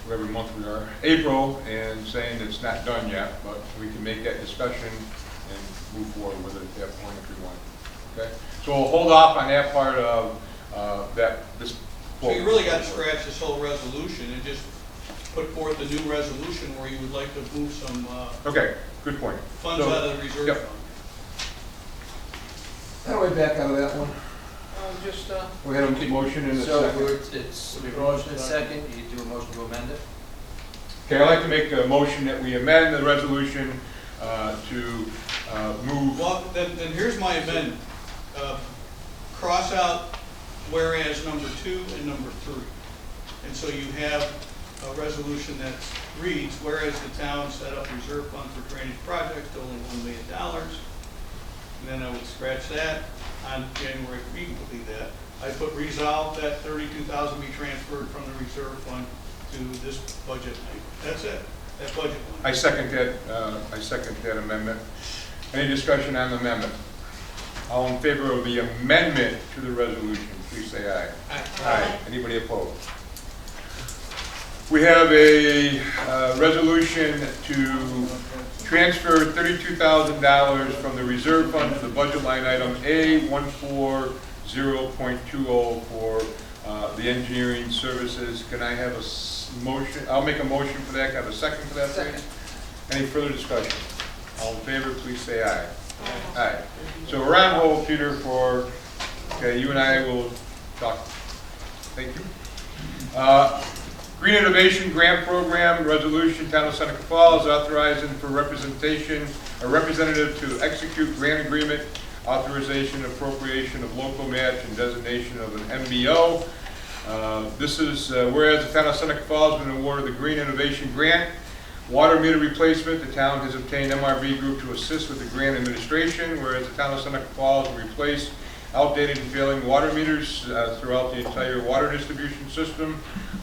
whatever month we are, April, and saying it's not done yet, but we can make that discussion and move forward with it at that point if we want. Okay? So we'll hold off on that part of this.
So you really got to scratch this whole resolution and just put forth a new resolution where you would like to move some
Okay, good point.
funds
So-
out of the reserve
yep.
fund.
How do we back out of that one?
Just,
We had a motion in a
So
second.
it's motion and second, you do a motion to amend it?
Okay, I'd like to make a motion that we amend the resolution to move.
Well, then here's my amendment. Cross out whereas number 2 and number 3. And so you have a resolution that reads, whereas the town set up reserve fund for drainage projects totaling $1 million. And then I would scratch that on January, we can leave that. I put resolve that $32,000 be transferred from the reserve fund to this budget line. That's it, that budget line.
I second that amendment. Any discussion on the amendment? All in favor of the amendment to the resolution, please say aye. Aye. Anybody opposed? We have a resolution to transfer $32,000 from the reserve fund to the budget line item A140.20 for the engineering services. Can I have a motion? I'll make a motion for that. Can I have a second for that, please? Any further discussion? All in favor, please say aye. Aye. So we're on hold, Peter, for, okay, you and I will talk. Thank you. Green Innovation Grant Program Resolution, Town of Seneca Falls, authorizing for representation, a representative to execute grant agreement, authorization, appropriation of local match, and designation of an MBO. This is whereas the Town of Seneca Falls has been awarded the Green Innovation Grant. Water meter replacement, the town has obtained MRV Group to assist with the grant administration, whereas the Town of Seneca Falls will replace outdated and failing water meters throughout the entire water distribution system,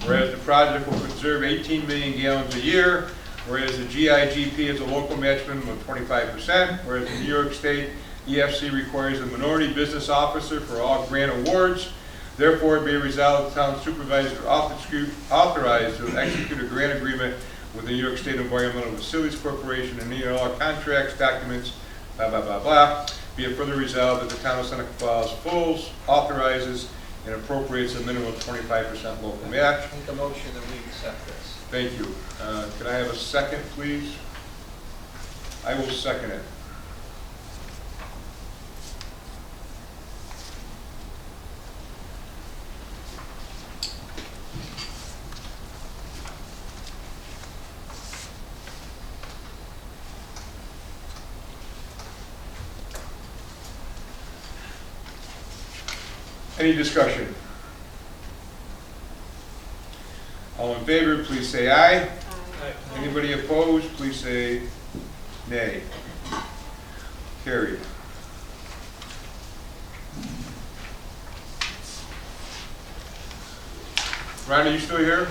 whereas the project will conserve 18 million gallons a year, whereas the GIGP is a local match minimum of 25%, whereas the New York State EFC requires a minority business officer for all grant awards. Therefore, it be resolved the town supervisor authorized to execute a grant agreement with the New York State Environmental Facilities Corporation and need all contracts, documents, blah, blah, blah, blah. Be it further resolved that the Town of Seneca Falls fulls, authorizes, and appropriates a minimum of 25% local match.
make a motion that we accept this.
Thank you. Can I have a second, please? I will second it. Any discussion? All in favor, please say aye. Anybody opposed, please say nay. Carried. Ron, are you still here?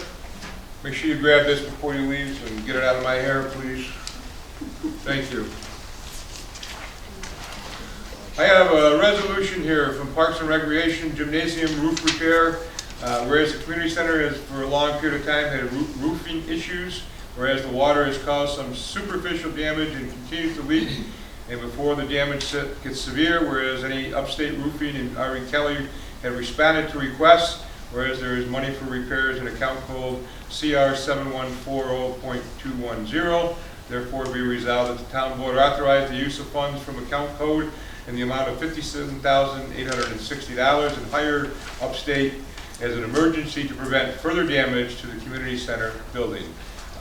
Make sure you grab this before you leave and get it out of my hair, please. Thank you. I have a resolution here from Parks and Recreation Gymnasium roof repair. Whereas the community center has for a long period of time had roofing issues, whereas the water has caused some superficial damage and continues to leak, and before the damage gets severe, whereas any upstate roofing and Irene Kelly have responded to requests, whereas there is money for repairs in account code CR 7140.210, therefore be resolved that the town board authorize the use of funds from account code in the amount of $57,860 and hire upstate as an emergency to prevent further damage to the community center building.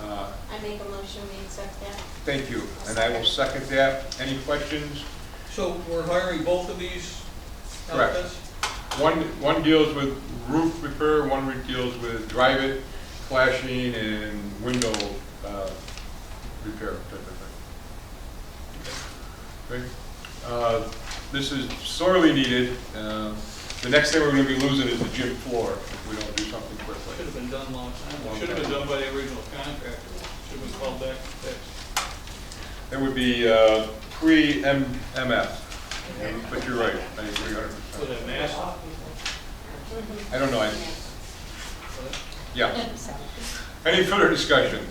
I make a motion, we accept that.
Thank you, and I will second that. Any questions?
So we're hiring both of these
Correct.
outfits?
One deals with roof repair, one deals with drive-it, flashing, and window repair type of thing. Okay. This is sorely needed. The next thing we're going to be losing is the gym floor if we don't do something
Should
quickly.
have been done long time ago. Should have been done by the original contractor. Should have been called back to fix.
That would be pre-MF. But you're right, I agree 100%.
With a mask.
I don't know. Yeah. Any further discussion?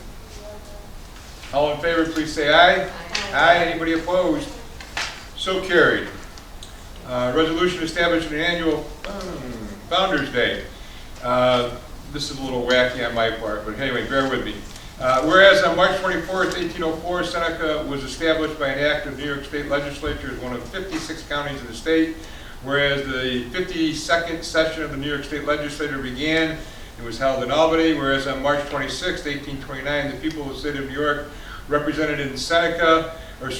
All in favor, please say aye. Aye. Anybody opposed? So carried. Resolution establishing an annual Founder's Day. This is a little wacky on my part, but anyway, bear with me. Whereas on March 24th, 1804, Seneca was established by an act of New York State Legislature as one of 56 counties in the state. Whereas the 52nd session of the New York State Legislature began and was held in Albany. Whereas on March 26th, 1829, the people of the state of New York, represented in Senate and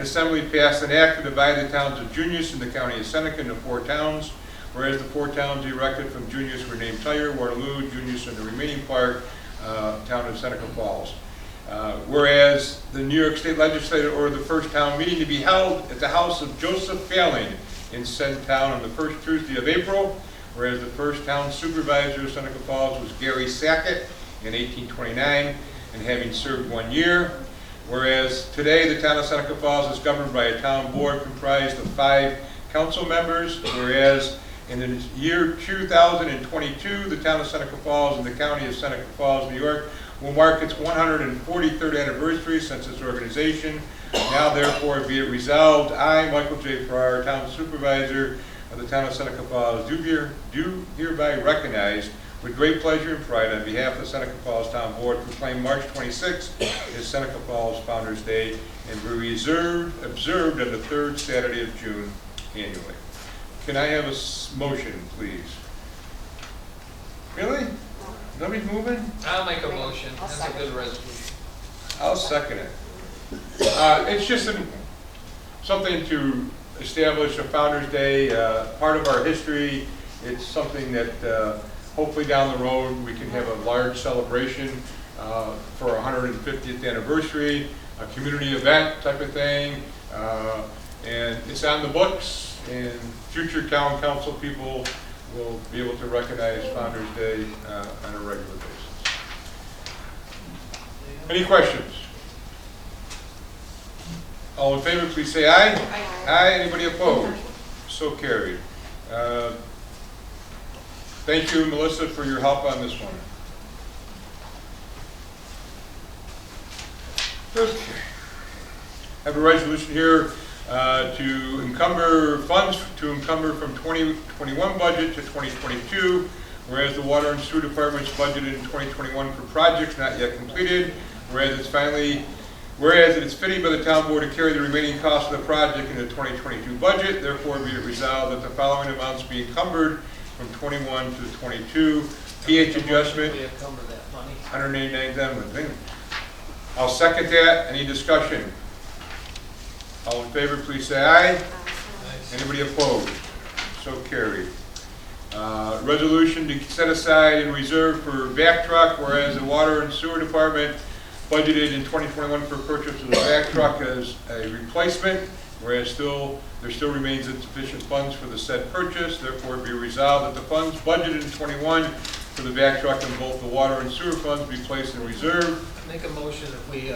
Assembly, passed an act to divide the towns of Junius in the county of Seneca into 4 towns. Whereas the 4 towns erected from Junius were named Tyre, Waterloo, Junius, and the remaining part, town of Seneca Falls. Whereas the New York State Legislature ordered the first town meeting to be held at the house of Joseph Failing in said town on the first Tuesday of April. Whereas the first town supervisor of Seneca Falls was Gary Sackett in 1829, and having served 1 year. Whereas today the town of Seneca Falls is governed by a town board comprised of 5 council members. Whereas in the year 2022, the town of Seneca Falls and the county of Seneca Falls, New York, will mark its 143rd anniversary since its organization. Now therefore be it resolved, I, Michael J. Farrar, town supervisor of the town of Seneca Falls, do hereby recognize with great pleasure and pride on behalf of the Seneca Falls Town Board proclaim March 26th as Seneca Falls Founder's Day and be observed on the 3rd Saturday of June annually. Can I have a motion, please? Really? Nobody's moving?
I'll make a motion. That's a good resolution.
I'll second it. It's just something to establish a Founder's Day, part of our history. It's something that hopefully down the road we can have a large celebration for our 150th anniversary, a community event type of thing. And it's on the books, and future town council people will be able to recognize Founder's Day on a regular basis. Any questions? All in favor, please say aye.
Aye.
Aye. Anybody opposed? So carried. Thank you, Melissa, for your help on this one. Okay. I have a resolution here to encumber funds from 2021 budget to 2022, whereas the water and sewer department's budgeted in 2021 for projects not yet completed, whereas it is fitting by the town board to carry the remaining costs of the project into the 2022 budget. Therefore, be it resolved that the following amounts be encumbered from 21 to 22. pH adjustment,
We encumber that money.
$189,000. I'll second that. Any discussion? All in favor, please say aye. Anybody opposed? So carried. Resolution to set aside and reserve for vac truck, whereas the water and sewer department budgeted in 2021 for purchase of the vac truck as a replacement, whereas there still remains insufficient funds for the said purchase. Therefore, be resolved that the funds budgeted in 21 for the vac truck and both the water and sewer funds be placed in reserve.
Make a motion if we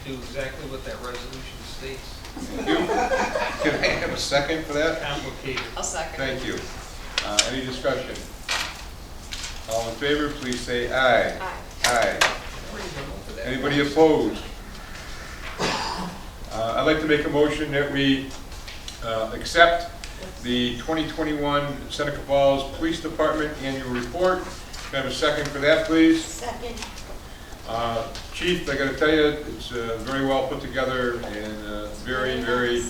do exactly what that resolution states.
Thank you. Can I have a second for that?
Complicated.
I'll second.
Thank you. Any discussion? All in favor, please say aye.
Aye.
Aye.
with that.
Anybody opposed? I'd like to make a motion that we accept the 2021 Seneca Falls Police Department Annual Report. Can I have a second for that, please?
Second.
Chief, I gotta tell you, it's very well put together and very, very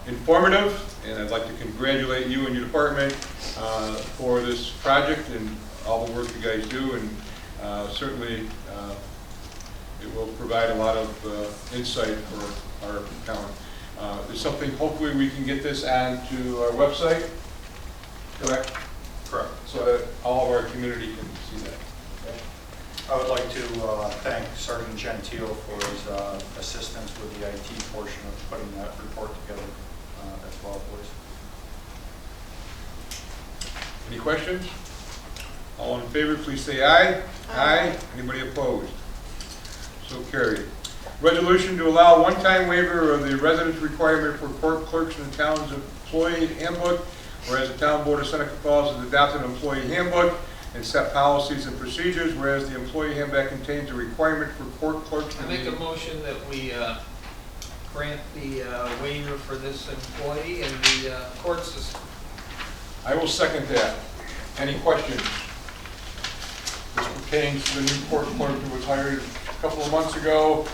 informative. And I'd like to congratulate you and your department for this project and all the work you guys do. And certainly, it will provide a lot of insight for our town. There's something, hopefully we can get this onto our website, correct?
Correct.
So that all of our community can see that. Okay?
I would like to thank Sergeant Gentile for his assistance with the IT portion of putting that report together as well, please.
Any questions? All in favor, please say aye. Aye. Anybody opposed? So carried. Resolution to allow one-time waiver of the residence requirement for court clerks in the town's employee handbook, whereas the town board of Seneca Falls has adopted an employee handbook and set policies and procedures, whereas the employee handbook contains a requirement for court clerks.
I make a motion that we grant the waiver for this employee and the court system.
I will second that. Any questions? This pertains to the new court clerk who was hired a couple of months ago.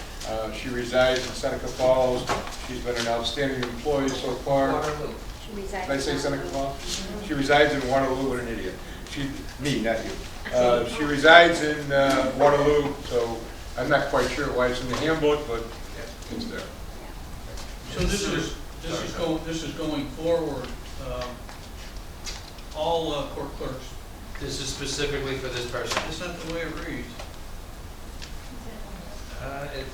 She resides in Seneca Falls. She's been an outstanding employee so far.
Waterloo.
Did I say Seneca Falls? She resides in Waterloo. What an idiot. Me, not you. She resides in Waterloo, so I'm not quite sure why it's in the handbook, but it's there.
So this is going forward, all court clerks.
This is specifically for this person.
That's not the way it reads.
It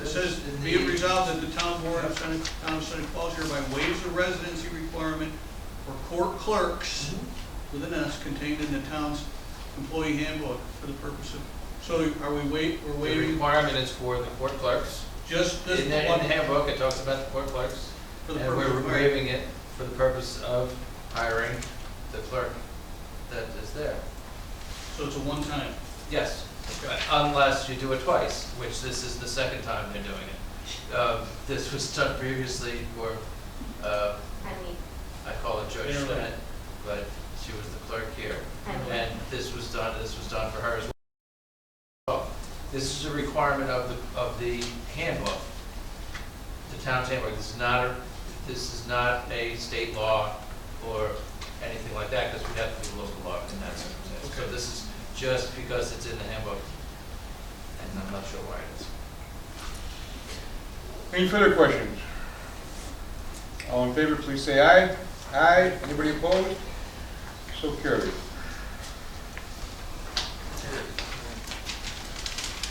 It says, be it resolved that the town board of Town of Seneca Falls hereby waives the residency requirement for court clerks with an S contained in the town's employee handbook for the purpose of, so are we we're
The
waiving
requirement is for the court clerks.
just this
In the
one
handbook, it talks about the court clerks,
for the
and
purpose
we're
of
waiving it for the purpose of hiring the clerk that is there.
So it's a one-time.
Yes, unless you do it twice, which this is the second time they're doing it. This was done previously for, I call it Judge
Interlink.
Bennett, but she was the clerk here.
Interlink.
And this was done for her as well. This is a requirement of the handbook, the town's handbook. This is not a state law or anything like that, because we have to do local law in that circumstance. So this is just because it's in the handbook, and I'm not sure why it is.
Any further questions? All in favor, please say aye. Aye. Anybody opposed? So carried.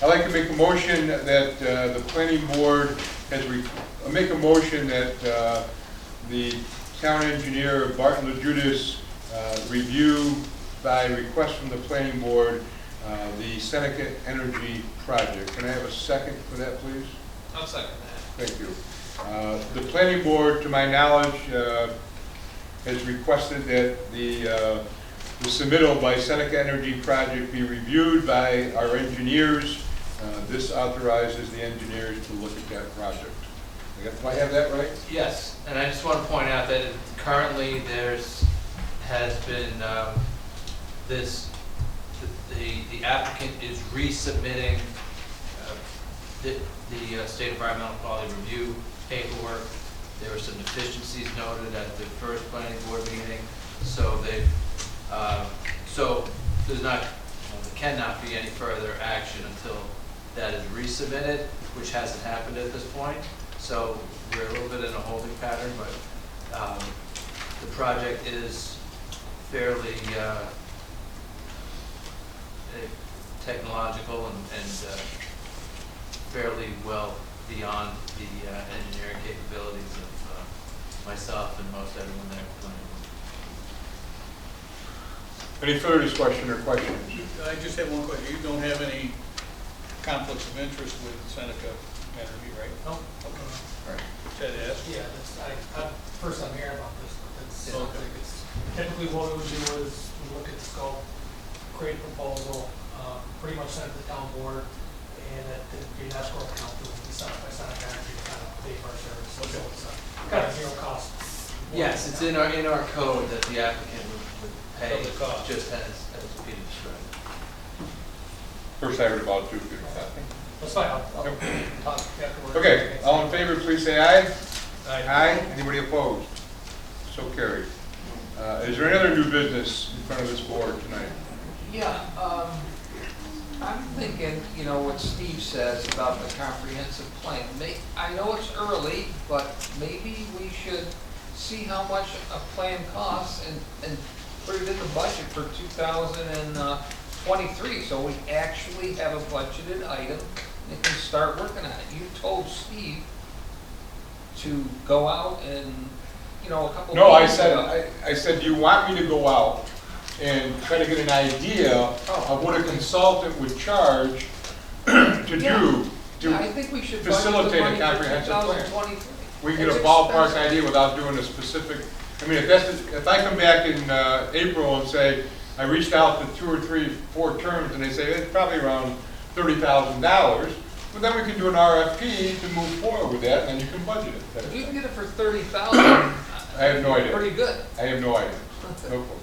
I'd like to make a motion that the planning board make a motion that the town engineer, Barton LaJudas, review by request from the planning board the Seneca Energy project. Can I have a second for that, please?
I'll second that.
Thank you. The planning board, to my knowledge, has requested that the submittal by Seneca Energy project be reviewed by our engineers. This authorizes the engineers to look at that project. Do I have that right?
Yes, and I just want to point out that currently has been the applicant is resubmitting the state environmental quality review paperwork. There were some deficiencies noted at the first planning board meeting, so there cannot be any further action until that is resubmitted, which hasn't happened at this point. So we're a little bit in a holding pattern, but the project is fairly technological and fairly well beyond the engineering capabilities of myself and most everyone there.
Any further discussion or questions?
I just have one question. You don't have any conflicts of interest with Seneca Energy, right?
No.
Okay.
All right.
Said yes.
Yeah, first I'm hearing about this, but
Okay.
it's typically what we would do is we look at the scope, create a proposal, pretty much send it to the town board, and that it'd be an escrow account to be set up by Seneca to kind of pay for our service. So it's kind of zero cost.
Yes, it's in our code that the applicant would pay,
Of the cost.
just as Peter described.
First I heard about it too.
That's fine, I'll talk afterwards.
Okay, all in favor, please say aye.
Aye.
Anybody opposed? So carried. Is there any other new business in front of this board tonight?
Yeah, I'm thinking, you know, what Steve says about the comprehensive plan. I know it's early, but maybe we should see how much a plan costs and put it in the budget for 2023, so we actually have a budgeted item and can start working on it. You told Steve to go out and, you know, a couple.
No, I
meetings
said,
ago-
I said, do you want me to go out and try to get an idea of what a consultant would charge to do,
Yeah, I
to
think we should budget the
facilitate a
money for
comprehensive plan?
2023.
We can get a
It's
ballpark
expensive.
idea without doing a specific, I mean, if I come back in April and say, I reached out to 2 or 3, 4 terms, and they say it's probably around $30,000, well, then we can do an RFP to move forward with that, and then you can budget it.
If you can get it for 30,000.
I have no idea.
Pretty good.
I have no idea. No clue.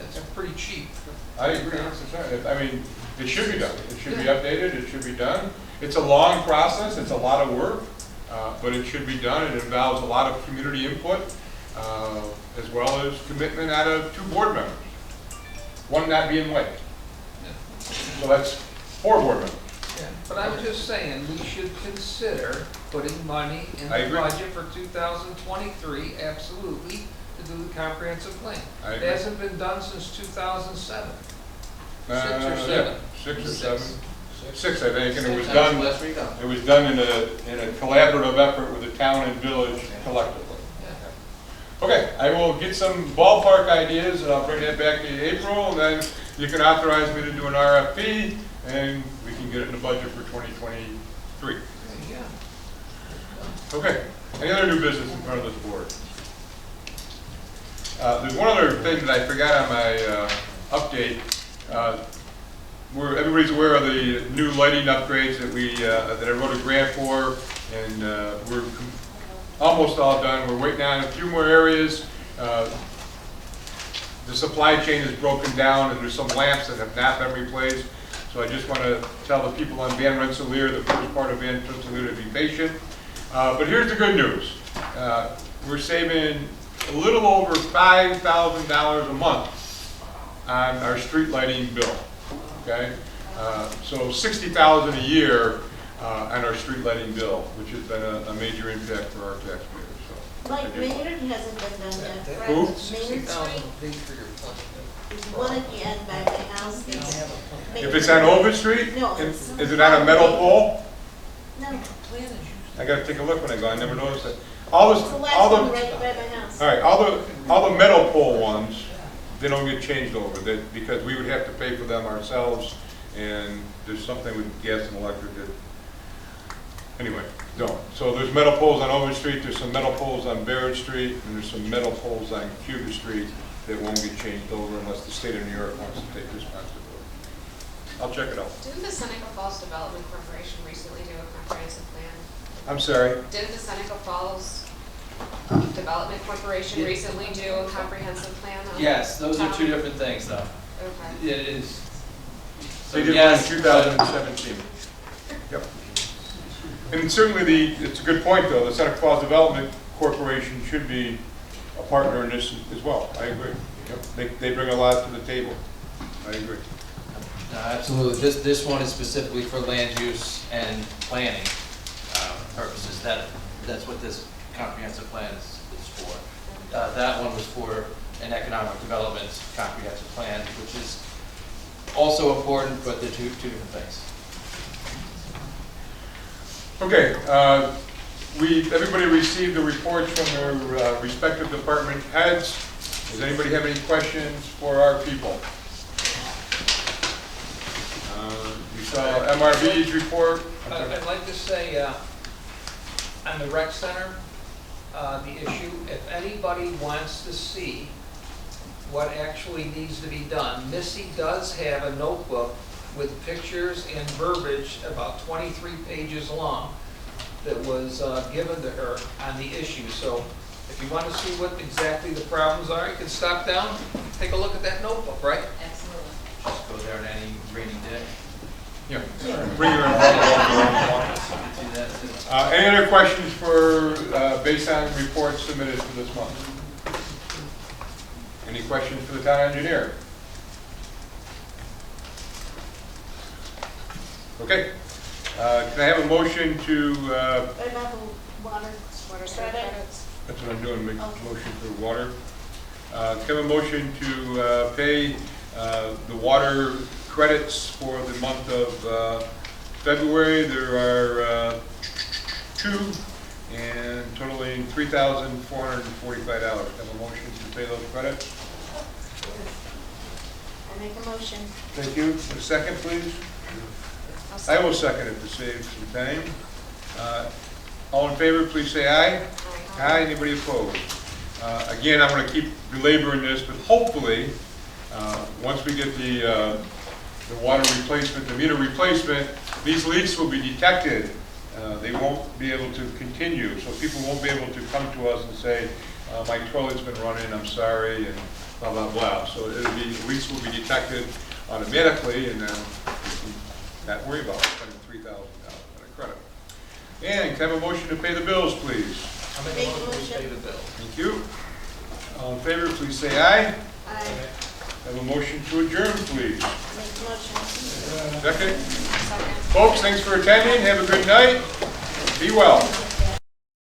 That's pretty cheap.
I agree, 100%. I mean, it should be done. It should be updated, it should be done. It's a long process, it's a lot of work, but it should be done. It involves a lot of community input, as well as commitment out of 2 board members. One not being late. So that's 4 board members.
Yeah, but I was just saying, we should consider putting money in
I
the
agree.
budget for 2023, absolutely, to do the comprehensive plan.
I
It
agree.
hasn't been done since 2007. 6 or
Yeah,
7.
6 or 7. 6, I think, and it was
That was
done,
last week, huh?
it was done in a collaborative effort with the town and village collectively.
Yeah.
Okay, I will get some ballpark ideas, and I'll bring that back to you in April, and then you can authorize me to do an RFP, and we can get it in the budget for 2023.
Yeah.
Okay, any other new business in front of this board? There's one other thing that I forgot on my update. Everybody's aware of the new lighting upgrades that that I wrote a grant for, and we're almost all done. We're waiting on a few more areas. The supply chain is broken down, and there's some lamps that have not been replaced. So I just want to tell the people on Van Rensselaer, the first part of Van Rensselaer, to be patient. But here's the good news. We're saving a little over $5,000 a month on our street lighting bill. Okay, so $60,000 a year on our street lighting bill, which has been a major impact for our taxpayers. So
Like Maynard hasn't been done yet, correct?
Who?
Maynard
60,000
Street,
big for your plan.
there's one at the end by my house.
if it's on Ovid Street,
No,
is
it's.
it on a metal pole?
No,
Plan is used.
I got to take a look when I go. I never noticed it.
it's the last one right by my house.
All right, all the metal pole ones, they don't get changed over, because we would have to pay for them ourselves, and there's something with gas and electric that, anyway, don't. So there's metal poles on Owen Street, there's some metal poles on Barrett Street, and there's some metal poles on Cuba Street that won't get changed over unless the state of New York wants to take responsibility. I'll check it out.
Didn't the Seneca Falls Development Corporation recently do a comprehensive plan?
I'm sorry.
Didn't the Seneca Falls Development Corporation recently do a comprehensive plan on?
Yes, those are
town?
2 different things, though.
Okay.
It is.
They did one in 2017. Yep. And certainly it's a good point, though. The Seneca Falls Development Corporation should be a partner in this as well. I agree. Yep. They bring a lot to the table. I agree.
No, absolutely. This one is specifically for land use and planning purposes. That's what this comprehensive plan is for. That one was for an economic development comprehensive plan, which is also important, but they're two different things.
Okay. Everybody received the reports from their respective department heads. Does anybody have any questions for our people? You saw MRB's report.
I'd like to say, on the rec center, the issue, if anybody wants to see what actually needs to be done, Missy does have a notebook with pictures and verbiage about 23 pages long that was given to her on the issue. So if you want to see what exactly the problems are, you can stop down, take a look at that notebook, right?
Absolutely.
Just go there on any rainy day.
Yeah. Bring your umbrella.
Do that too.
Any other questions for, based on reports submitted for this month? Any questions for the town engineer? Okay. Can I have a motion to,
What about the water credit?
that's what I'm doing, make a
Okay.
motion for water. Can I have a motion to pay the water credits for the month of February? There are 2 and totaling $3,445. Have a motion to pay those credits?
I make a motion.
Thank you. A second, please. I will second it to save some time. All in favor, please say aye. Aye. Anybody opposed? Again, I'm going to keep belaboring this, but hopefully, once we get the water replacement, the meter replacement, these leaks will be detected. They won't be able to continue, so people won't be able to come to us and say, my toilet's been running, I'm sorry, and blah, blah, blah. So leaks will be detected automatically, and then we can not worry about spending $3,000 on a credit. And can I have a motion to pay the bills, please?
I'll make a motion to pay the bill.
Thank you. All in favor, please say aye.
I
Have a motion to adjourn, please.
make a motion.
Second. Folks, thanks for attending. Have a good night. Be well.